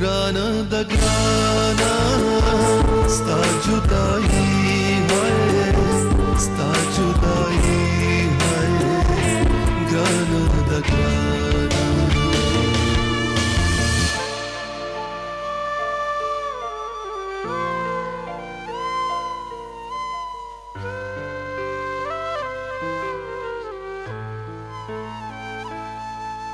grana da grana sta judai hai sta judai hai grana da grana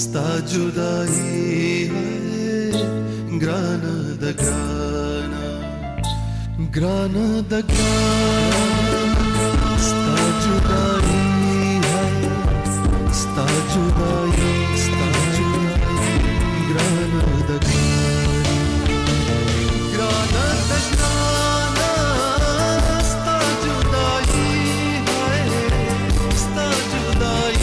sta judai hai grana da grana grana da grana sta judai hai sta judai grana da grana grana da grana sta judai hai sta judai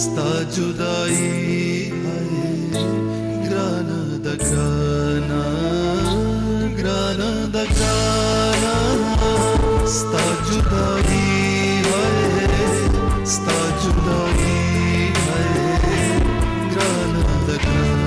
sta judai hai grana da grana grana da grana sta judai hai sta judai hai grana da grana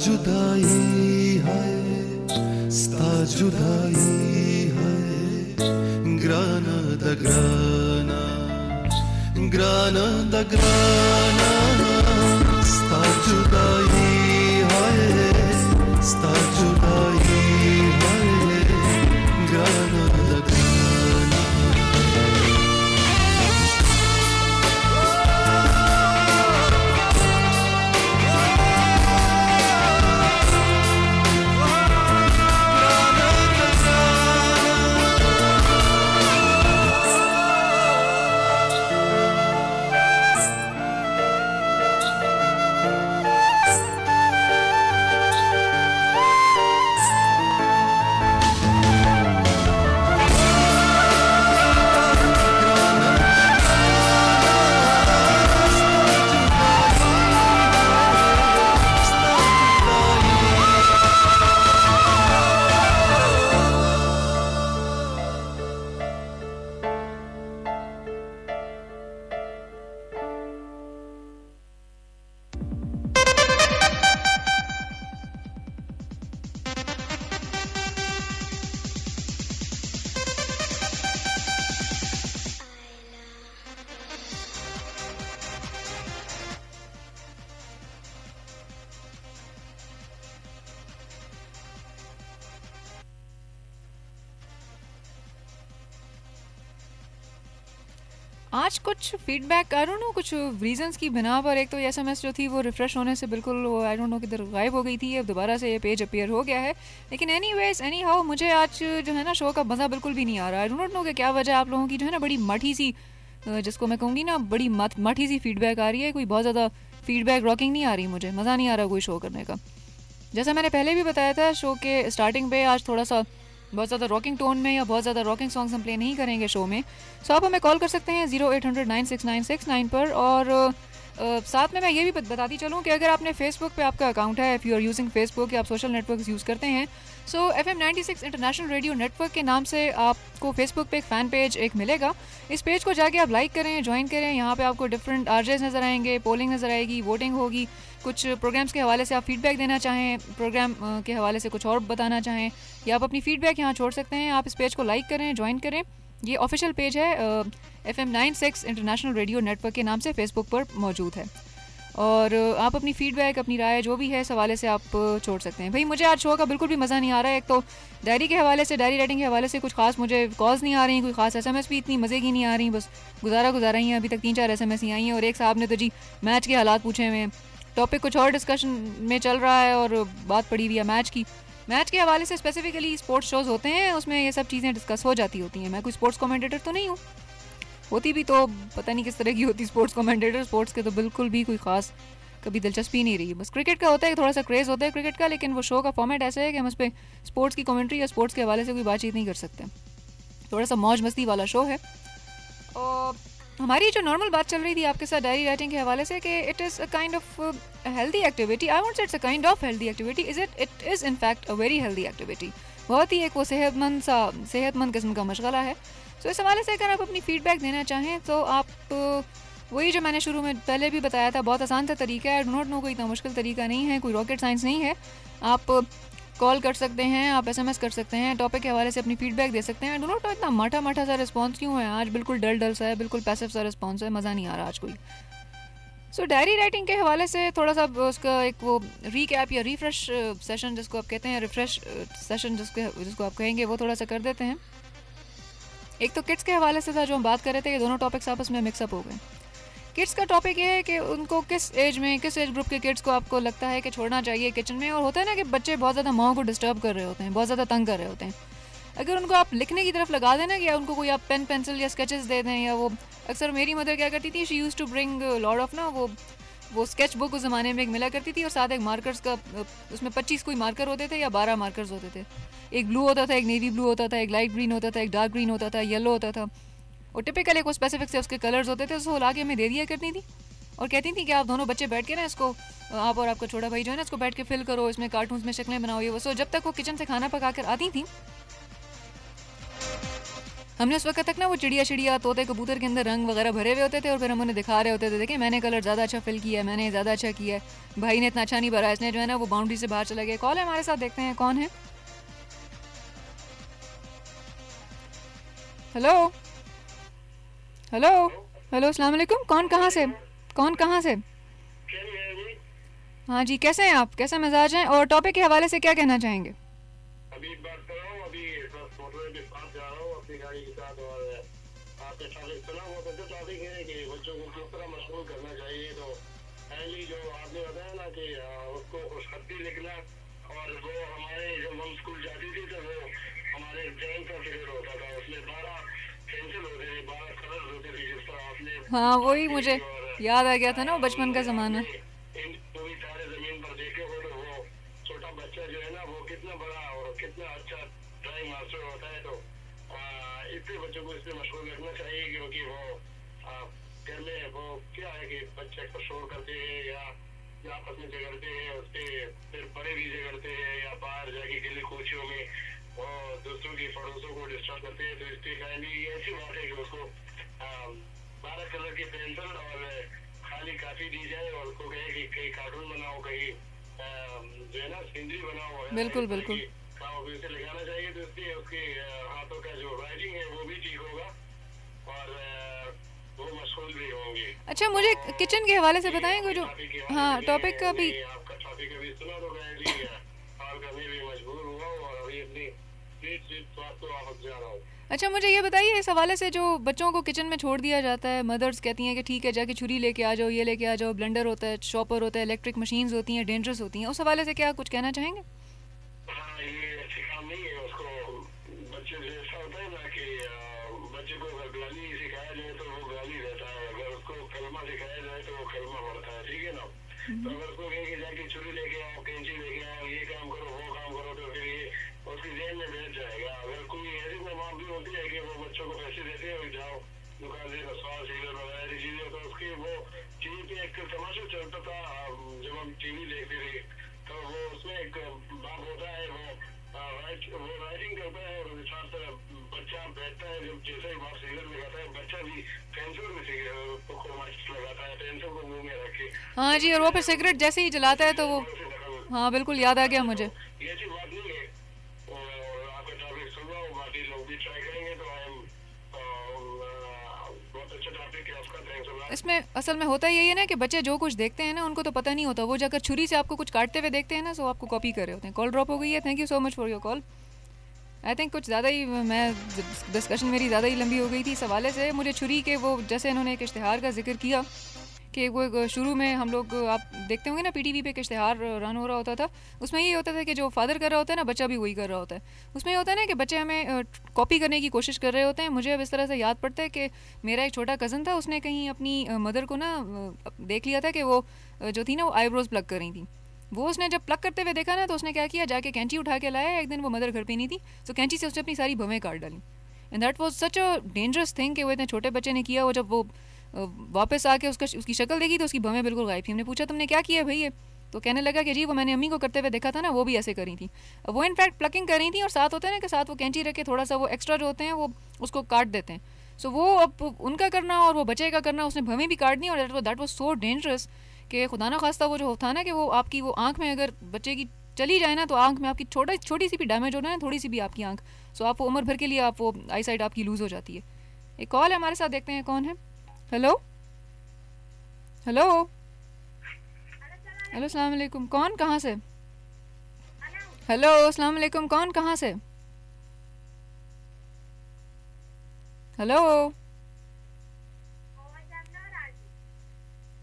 जुदाई है, sta जुदाई है, grana da grana, grana da grana, sta जुदाई है, sta जुदाई है, grana da grana. आज कुछ फीडबैक आई डोंट नो कुछ रीजंस की बिना पर एक तो एसएमएस जो थी वो रिफ्रेश होने से बिल्कुल आई डोंट नो किधर गायब हो गई थी, अब दोबारा से ये पेज अपीयर हो गया है। लेकिन एनीवेज एनी हाउ मुझे आज जो है ना शो का मज़ा बिल्कुल भी नहीं आ रहा। आई डोंट नो कि क्या वजह आप लोगों की जो है ना बड़ी मठी सी जिसको मैं कहूँगी ना बड़ी मठी सी फीडबैक आ रही है, कोई बहुत ज़्यादा फीडबैक रॉकिंग नहीं आ रही, मुझे मज़ा नहीं आ रहा कोई शो करने का। जैसा मैंने पहले भी बताया था शो के स्टार्टिंग पे आज थोड़ा सा बहुत ज़्यादा रॉकिंग टोन में या बहुत ज़्यादा रॉकिंग सॉन्ग्स हम प्ले नहीं करेंगे शो में। सो आप हमें कॉल कर सकते हैं 0800-96969 पर। और साथ में मैं ये भी बताती चलूँ कि अगर आपने फेसबुक पे आपका अकाउंट है, if you are using Facebook या आप सोशल नेटवर्क यूज़ करते हैं, so FM 96 international radio network के नाम से आपको फेसबुक पे एक फ़ैन पेज एक मिलेगा। इस पेज को जाके आप लाइक करें, ज्वाइन करें। यहाँ पे आपको डिफरेंट RJs नज़र आएंगे, पोलिंग नज़र आएगी, वोटिंग होगी। कुछ प्रोग्राम्स के हवाले से आप फीडबैक देना चाहें, प्रोग्राम के हवाले से कुछ और बताना चाहें, या आप अपनी फीडबैक यहाँ छोड़ सकते हैं। आप इस पेज को लाइक करें, ज्वाइन करें। ये ऑफिशियल पेज है FM 96 इंटरनेशनल रेडियो नेटवर्क के नाम से फेसबुक पर मौजूद है। और आप अपनी फीडबैक, अपनी राय जो भी है इस हवाले से आप छोड़ सकते हैं। भाई मुझे आज शो का बिल्कुल भी मज़ा नहीं आ रहा है। एक तो डायरी के हवाले से, डायरी राइटिंग के हवाले से कुछ खास मुझे कॉल्स नहीं आ रही, कोई खास SMS भी इतनी मज़े की नहीं आ रही, बस गुजारा ही हैं। अभी तक 3-4 SMS ही आई हैं और एक साहब ने तो जी मैच के हालात पूछे हुए हैं। टॉपिक कुछ और डिस्कशन में चल रहा है और बात पड़ी हुई है मैच की। मैच के हवाले से स्पेसिफिकली स्पोर्ट्स शोज़ होते हैं, उसमें ये सब चीज़ें डिस्कस हो जाती होती हैं। मैं कोई स्पोर्ट्स कमेंटेटर तो नहीं हूँ, होती भी तो पता नहीं किस तरह की होती स्पोर्ट्स कमेंटेटर। स्पोर्ट्स के तो बिल्कुल भी कोई ख़ास कभी दिलचस्पी नहीं रही। बस क्रिकेट का होता है, थोड़ा सा क्रेज़ होता है क्रिकेट का, लेकिन वो शो का फॉर्मेट ऐसा है कि हम उस पर स्पोर्ट्स की कमेंट्री या स्पोर्ट्स के हवाले से कोई बातचीत नहीं कर सकते। थोड़ा सा मौज मस्ती वाला शो है। और हमारी जो नॉर्मल बात चल रही थी आपके साथ डायरी राइटिंग के हवाले से कि it is a kind of healthy activity. I won't say it's a kind of healthy activity, it is in fact a very healthy activity. बहुत ही एक वो सेहतमंद किस्म का मशगला है। सो इस हवाले से अगर आप अपनी फीडबैक देना चाहें तो आप वही जो मैंने शुरू में पहले भी बताया था, बहुत आसान सा तरीका है। आई डो नॉट नो, कोई इतना मुश्किल तरीका नहीं है, कोई रॉकेट साइंस नहीं है। आप कॉल कर सकते हैं, आप SMS कर सकते हैं, टॉपिक के हवाले से अपनी फीडबैक दे सकते हैं। आई डो नॉट नो इतना माठा सा रिस्पॉन्स क्यों है आज, बिल्कुल डल सा है, बिल्कुल पैसिव सा रिस्पॉन्स है, मज़ा नहीं आ रहा आज कोई। सो डायरी राइटिंग के हवाले से थोड़ा सा उसका एक वो रीकैप या रिफ्रेश सेशन जिसको आप कहते हैं, रिफ्रेश सेशन जिसको आप कहेंगे, वो थोड़ा सा कर देते हैं। एक तो किड्स के हवाले से था जो हम बात कर रहे थे, ये दोनों टॉपिक्स आपस में मिक्सअप हो गए। किड्स का टॉपिक ये है कि उनको किस एज ग्रुप के किड्स को आपको लगता है कि छोड़ना चाहिए किचन में। और होता है ना कि बच्चे बहुत ज़्यादा माँ को डिस्टर्ब कर रहे होते हैं, बहुत ज़्यादा तंग कर रहे होते हैं। अगर उनको आप लिखने की तरफ लगा दें ना, या उनको कोई आप पेन पेंसिल या स्केचेस दे दें, या वो अक्सर मेरी मदर क्या करती थी, she use to bring lot of ना वो स्केच बुक उस ज़माने में एक मिला करती थी, और साथ एक मार्कर्स का, उसमें 25 कोई मार्कर होते थे या 12 मार्कर्स होते थे। एक ब्लू होता था, एक नेवी ब्लू होता था, एक लाइट ग्रीन होता था, एक डार्क ग्रीन होता था, येलो होता था, और टिपिकल एक वो स्पेसिफिक से उसके कलर्स होते थे। उसको ला के हमें दे दिया करती थी और कहती थी कि आप दोनों बच्चे बैठ के ना इसको, आप और आपका छोटा भाई जो है ना, इसको बैठ के फिल करो, इसमें कार्टून्स में शक्लें बनाओ, ये वो। सो जब तक वो किचन से खाना पका कर आती थी हमने उस वक्त तक ना वो चिड़िया तोते कबूतर के अंदर रंग वगैरह भरे हुए होते थे और फिर हम उन्हें दिखा रहे होते थे, देखें मैंने कलर ज़्यादा अच्छा फिल किया है, मैंने ज़्यादा अच्छा किया है, भाई ने इतना अच्छा नहीं भरा, इसने जो है ना वो बाउंड्री से बाहर चला गया। कॉल है हमारे साथ, देखते हैं कौन है। हेलो हेलो हेलो, अस्सलाम वालेकुम। कौन कहाँ से? हाँ जी, कैसे हैं आप, कैसा मिजाज हैं और टॉपिक के हवाले से क्या कहना चाहेंगे? अभी बात कर रहा हूँ, अभी मोटरवे के साथ जा रहा हूँ अपनी गाड़ी के साथ और आपने टॉपिक सुना, वो तो टॉपिक है कि बच्चों को किस तरह मशगूल करना चाहिए। तो पहली जो आपने बताया ना कि उसको खुशखती लिखना, और वो हमारे जब हम स्कूल जाती थी तो वो हमारे ड्राइंग का पीरियड होता था, उसमें 12 पेंसिल होते थे, 12 कलर होते थे, जिस तरह आपने हाँ वही मुझे याद आ गया था ना, वो बचपन का ज़माना। बच्चा जो है ना वो कितना बड़ा और कितना अच्छा ड्राइंग मास्टर होता है। तो इतने बच्चों को इसमें मशगूल रखना चाहिए, क्योंकि वो घर में वो क्या है कि बच्चे को शोर करते हैं या आपस में झगड़ते हैं, उसके फिर बड़े भी झगड़ते हैं या बाहर जाके गली कोचियों में वो दूसरों की पड़ोसों को डिस्टर्ब करते हैं। तो इसके काइंडली ये ऐसी बात है कि उसको 12 कलर की पेंसिल और खाली काफी दी जाए और उसको कहे कि कहीं कार्टून बनाओ, कहीं जो है ना सीनरी बनाओ, बिल्कुल बिल्कुल से लगाना चाहिए। तो इसलिए उसके हाथों का जो राइटिंग है वो भी ठीक होगा और वो मशगूल भी होंगे। अच्छा, मुझे किचन के हवाले से बताएंगे जो हाँ टॉपिक का भी आपका टॉपिक अभी सुना तो काइंडली कॉल करने में मजबूर हुआ और अभी अपनी स्वास्थ्य वापस जा रहा हूँ। अच्छा, मुझे ये बताइए इस हवाले से जो बच्चों को किचन में छोड़ दिया जाता है, मदर्स कहती हैं कि ठीक है जाके छुरी लेके आ जाओ, ये लेके आ जाओ, ब्लेंडर होता है, चॉपर होता है, इलेक्ट्रिक मशीन्स होती हैं, डेंजरस होती हैं, उस हवाले से क्या कुछ कहना चाहेंगे? हाँ, ये अच्छी काम नहीं है। उसको बच्चे जैसा होता है ना कि बच्चे को अगर गाली सिखाया जाए तो वो गाली रहता है, अगर उसको कलमा सिखाया जाए तो वो कलमा पढ़ता है, ठीक है ना। तो अगर उसको कहेंगे जाके छुरी लेके आओ, कैंची लेके आओ, ये काम करो, वो काम करो, तो फिर ये उसकी जेब में बैठ जाएगा। अगर कोई ऐसी माँ भी होती है कि वो बच्चों को पैसे देते हैं, जाओ दुकान से रसवार सीजर वगैरह ऐसी चीजें, तो उसकी वो टीवी पे एक तमाशा चलता था जब हम टीवी देखते थे, तो वो उसमें एक बात होता है, वो राइटिंग करता है और साथ बच्चा बैठता है, जब जैसे ही बाप सिगरेट लगाता है बच्चा भी पेंसिल में सिगरेट लगाता है, पेंसिल को मुंह में रखे। हाँ जी, और वो फिर सिगरेट जैसे ही जलाता है तो वो हाँ बिल्कुल याद आ गया मुझे। ये अच्छी बात नहीं है और आपका टॉपिक सुन रहा हूँ, बाकी लोग भी ट्राई करेंगे तो बहुत अच्छा टॉपिक है आपका, थैंक्स अ लॉट। इसमें असल में होता यही है ना कि बच्चे जो कुछ देखते हैं ना उनको तो पता नहीं होता, वो जाकर छुरी से आपको कुछ काटते हुए देखते हैं ना, सो आपको कॉपी कर रहे होते हैं। कॉल ड्रॉप हो गई है, thank you so much for your call. I think कुछ ज़्यादा ही मैं डिस्कशन मेरी ज़्यादा ही लंबी हो गई थी इस हवाले से। मुझे छुरी के वो जैसे इन्होंने एक इश्तिहार का जिक्र किया कि वो शुरू में हम लोग आप देखते होंगे ना PTV पे एक इश्तिहार रन हो रहा होता था, उसमें ये होता था कि जो फादर कर रहा होता है ना बच्चा भी वही कर रहा होता है। उसमें ये होता है ना कि बच्चे हमें कॉपी करने की कोशिश कर रहे होते हैं। मुझे अब इस तरह से याद पड़ता है कि मेरा एक छोटा कज़न था, उसने कहीं अपनी मदर को ना देख लिया था कि वो जो थी ना वो आईब्रोज प्लग कर रही थी। वो उसने जब प्लग करते हुए देखा ना तो उसने क्या किया, जाके कैंची उठा के लाया। एक दिन वो मदर घर पे नहीं थी, तो कैंची से उसने अपनी सारी भवें काट डाली। And that was such a dangerous thing कि वो इतने छोटे बच्चे ने किया। वो जब वो वापस आके उसकी शक्ल देखी तो उसकी भवें बिल्कुल गायब थी। हमने पूछा तुमने क्या किया भाई ये, तो कहने लगा कि जी वो मैंने अम्मी को करते हुए देखा था ना, वो भी ऐसे करी थी। वो इनफैक्ट प्लकिंग कर रही थी और साथ होता है ना कि साथ वो कैंची रख के थोड़ा सा वो एक्स्ट्रा जो होते हैं वो उसको काट देते हैं। सो वो अब उनका करना और वो बच्चे का करना, उसने भवें भी काट दी। और दैट वाज सो डेंजरस कि खुदा ना खास्ता वो जो था ना कि वो आपकी वो आँख में अगर बच्चे की चली जाए ना तो आँख में आपकी छोटी सी भी डैमेज हो रहा है ना, थोड़ी सी भी आपकी आँख, सो आप वो उम्र भर के लिए आप वो आई साइड आपकी लूज़ हो जाती है। एक कॉल है हमारे साथ, देखते हैं कौन है। हेलो हेलो हेलो, अस्सलाम वालेकुम, कौन कहाँ से? हेलो अस्सलाम वालेकुम, कौन कहाँ से? हेलो,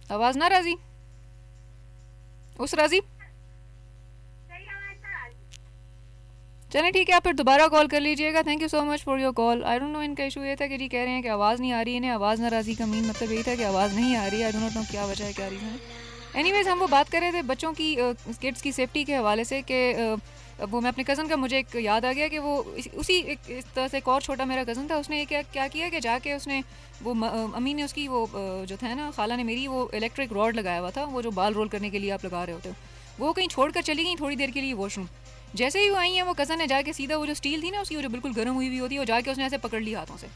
आवाज़ ना राजी, उस राजी, चलें ठीक है, आप फिर दोबारा कॉल कर लीजिएगा। Thank you so much for your call. I don't know, इनका इशू ये था कि जी कह रहे हैं कि आवाज़ नहीं आ रही है इन्हें। आवाज़ नाराज़ी का मीन मतलब यही था कि आवाज़ नहीं आ रही है। आई डोंट नो क्या वजह है, क्या रीज़न है। एनीवेज़, हम वो बात कर रहे थे बच्चों की किड्स की सेफ्टी के हवाले से कि वो मैं अपने कज़न का मुझे एक याद आ गया कि वो उसी इस तरह से एक और छोटा मेरा कज़न था, उसने क्या किया कि जाके उसने वो अम्मी ने उसकी वो जो था ना खाला ने मेरी वो इलेक्ट्रिक रॉड लगाया हुआ था, वो जो बाल रोल करने के लिए आप लगा रहे होते हो, वो कहीं छोड़ कर चली गई थोड़ी देर के लिए वॉशरूम। जैसे ही वो आई हैं वो कज़न ने जाके सीधा वो जो स्टील थी ना उसकी, वो जो बिल्कुल गर्म हुई होती है, वो जाके उसने ऐसे पकड़ ली हाथों से।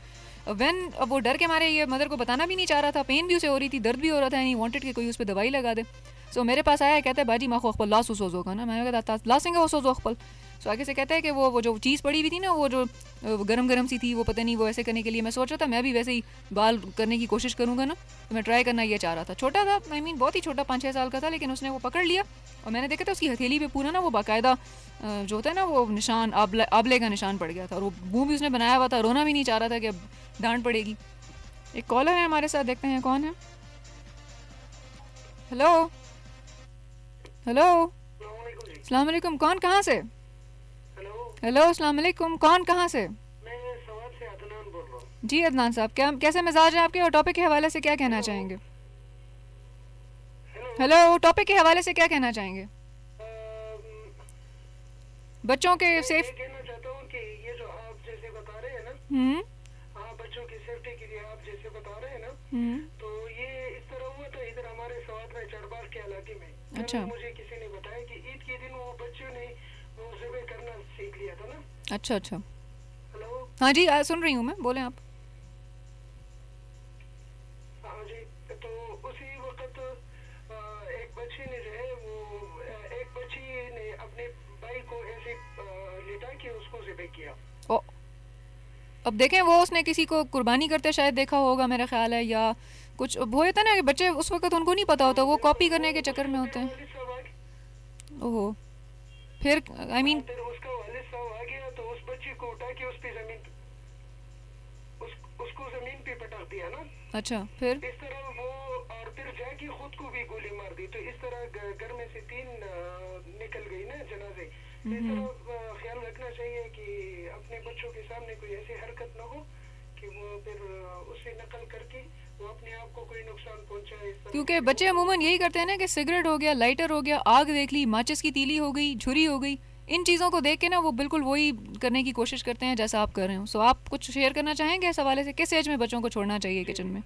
अब वो डर के मारे ये मदर को बताना भी नहीं चाह रहा था, पेन भी उसे हो रही थी, दर्द भी हो रहा था, नहीं वांटेड कि कोई उस पर दवाई लगा दे। सो मेरे पास आया, कहता है बाजी माँ अखपल लास उस होगा ना। मैंने कहा लासेंगे वो सोजो अखपल। सो आगे से कहता है कि वो जो चीज़ पड़ी हुई थी ना, वो जो गरम गरम सी थी, वो पता नहीं वो ऐसे करने के लिए मैं सोच रहा था मैं भी वैसे ही बाल करने की कोशिश करूँगा ना, तो मैं ट्राई करना ये चाह रहा था। छोटा था, आई मीन बहुत ही छोटा, 5-6 साल का था, लेकिन उसने वो पकड़ लिया और मैंने देखा था उसकी हथेली पे पूरा ना वो बाकायदा जो होता है ना वो निशान, आबले का निशान पड़ गया था, और वो मुँह भी उसने बनाया हुआ था, रोना भी नहीं चाह रहा था कि अब डांट पड़ेगी। एक कॉलर है हमारे साथ, देखते हैं कौन है। हेलो हेलो, अस्सलाम वालेकुम, कौन कहाँ से? हेलो अस्सलाम वालेकुम, कौन कहाँ से? जी अदनान साहब, क्या कैसे मिजाज है आपके, और टॉपिक के हवाले से क्या कहना चाहेंगे? हेलो, टॉपिक के हवाले से क्या कहना चाहेंगे? बच्चों के सेफ कहना चाहता हूँ कि ये जो आप जैसे बता रहे हैं ना, बच्चों की सेफ्टी के लिए आप जैसे बता रहे हैं ना, तो ये इस तरह हुआ था इधर हमारे साथ में चढ़बाग के इलाके में। अच्छा। मुझे किसी ने बताया कि ईद के दिन वो बच्चों ने वो ज़िबे करना सीख लिया था ना। अच्छा अच्छा। हेलो, हाँ जी, सुन रही हूँ मैं, बोलें आप। हाँ जी, तो उसी वक्त एक बच्ची ने जो है वो एक बच्ची ने अपने भाई को ऐसे लेटा के उसको ज़िबे किया। ओ, अब देखें वो उसने किसी को कुर्बानी करते शायद देखा होगा मेरा ख्याल है, या कुछ वो होता है ना कि बच्चे उस वक्त उनको नहीं पता होता, वो कॉपी करने के चक्कर में होते हैं। ओहो, फिर आई मीन उसका वालिद साहब आ गया तो उस बच्ची को उठा के उस पे जमीन उसको जमीन पे पटक दिया ना। अच्छा, फिर इस तरह वो, और फिर जाके खुद को भी गोली मार दी। तो इस तरह घर में से 3 निकल गई ना जनाजे। इस तरह ख्याल रखना चाहिए कि अपने बच्चों के सामने कोई ऐसी हरकत ना हो कि वो फिर उससे नकल करके वो अपने आप को कोई नुकसान पहुंचाए। क्योंकि बच्चे अमूमन यही करते हैं ना कि सिगरेट हो गया, लाइटर हो गया, आग देख ली, माचिस की तीली हो गई, छुरी हो गई, इन चीज़ों को देख के ना वो बिल्कुल वही करने की कोशिश करते हैं जैसा आप कर रहे हो। सो आप कुछ शेयर करना चाहेंगे इस हवाले से, किस एज में बच्चों को छोड़ना चाहिए किचन में?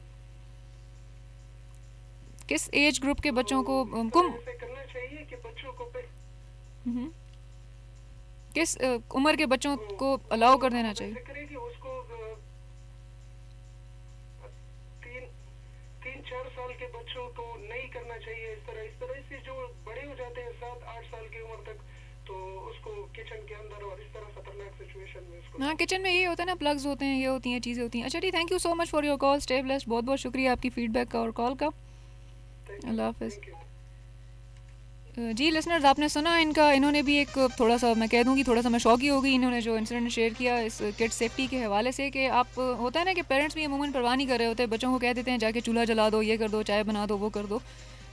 किस एज ग्रुप के बच्चों को करना चाहिए कि बच्चों को किस उम्र के बच्चों को अलाउ कर देना चाहिए? उसको 3-4 साल के बच्चों को नहीं करना चाहिए इस तरह से जो बड़े हो जाते हैं 7-8 साल की उम्र तक, तो उसको किचन के अंदर और इस तरह खतरनाक सिचुएशन में उसको। हाँ, किचन में ये होता है ना, प्लग्स होते हैं, ये होती हैं, चीज़ें होती हैं। अच्छा जी, thank you so much for your call, stay blessed. बहुत बहुत शुक्रिया आपकी फीडबैक का और कॉल का। अल्लाह हाफिज़। जी लिसनर्स, आपने सुना इनका, इन्होंने भी एक थोड़ा सा, मैं कह दूँगी थोड़ा सा मैं शॉक ही हो गई, इन्होंने जो इंसिडेंट शेयर किया इस किड सेफ्टी के हवाले से, कि आप होता है ना कि पेरेंट्स भी अमूमन परवाह नहीं कर रहे होते, बच्चों को कह देते हैं जाके चूल्हा जला दो, ये कर दो, चाय बना दो, वो कर दो।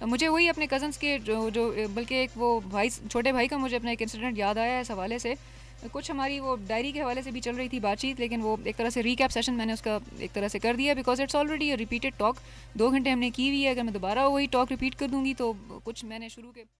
मुझे वही अपने कज़न्स के जो बल्कि एक वो भाई, छोटे भाई का मुझे अपना एक इंसिडेंट याद आया इस हवाले से। कुछ हमारी वो डायरी के हवाले से भी चल रही थी बातचीत, लेकिन वो एक तरह से रीकैप सेशन मैंने उसका एक तरह से कर दिया, because it's already a repeated talk. 2 घंटे हमने की हुई है, अगर मैं दोबारा वही टॉक रिपीट कर दूँगी तो कुछ मैंने शुरू के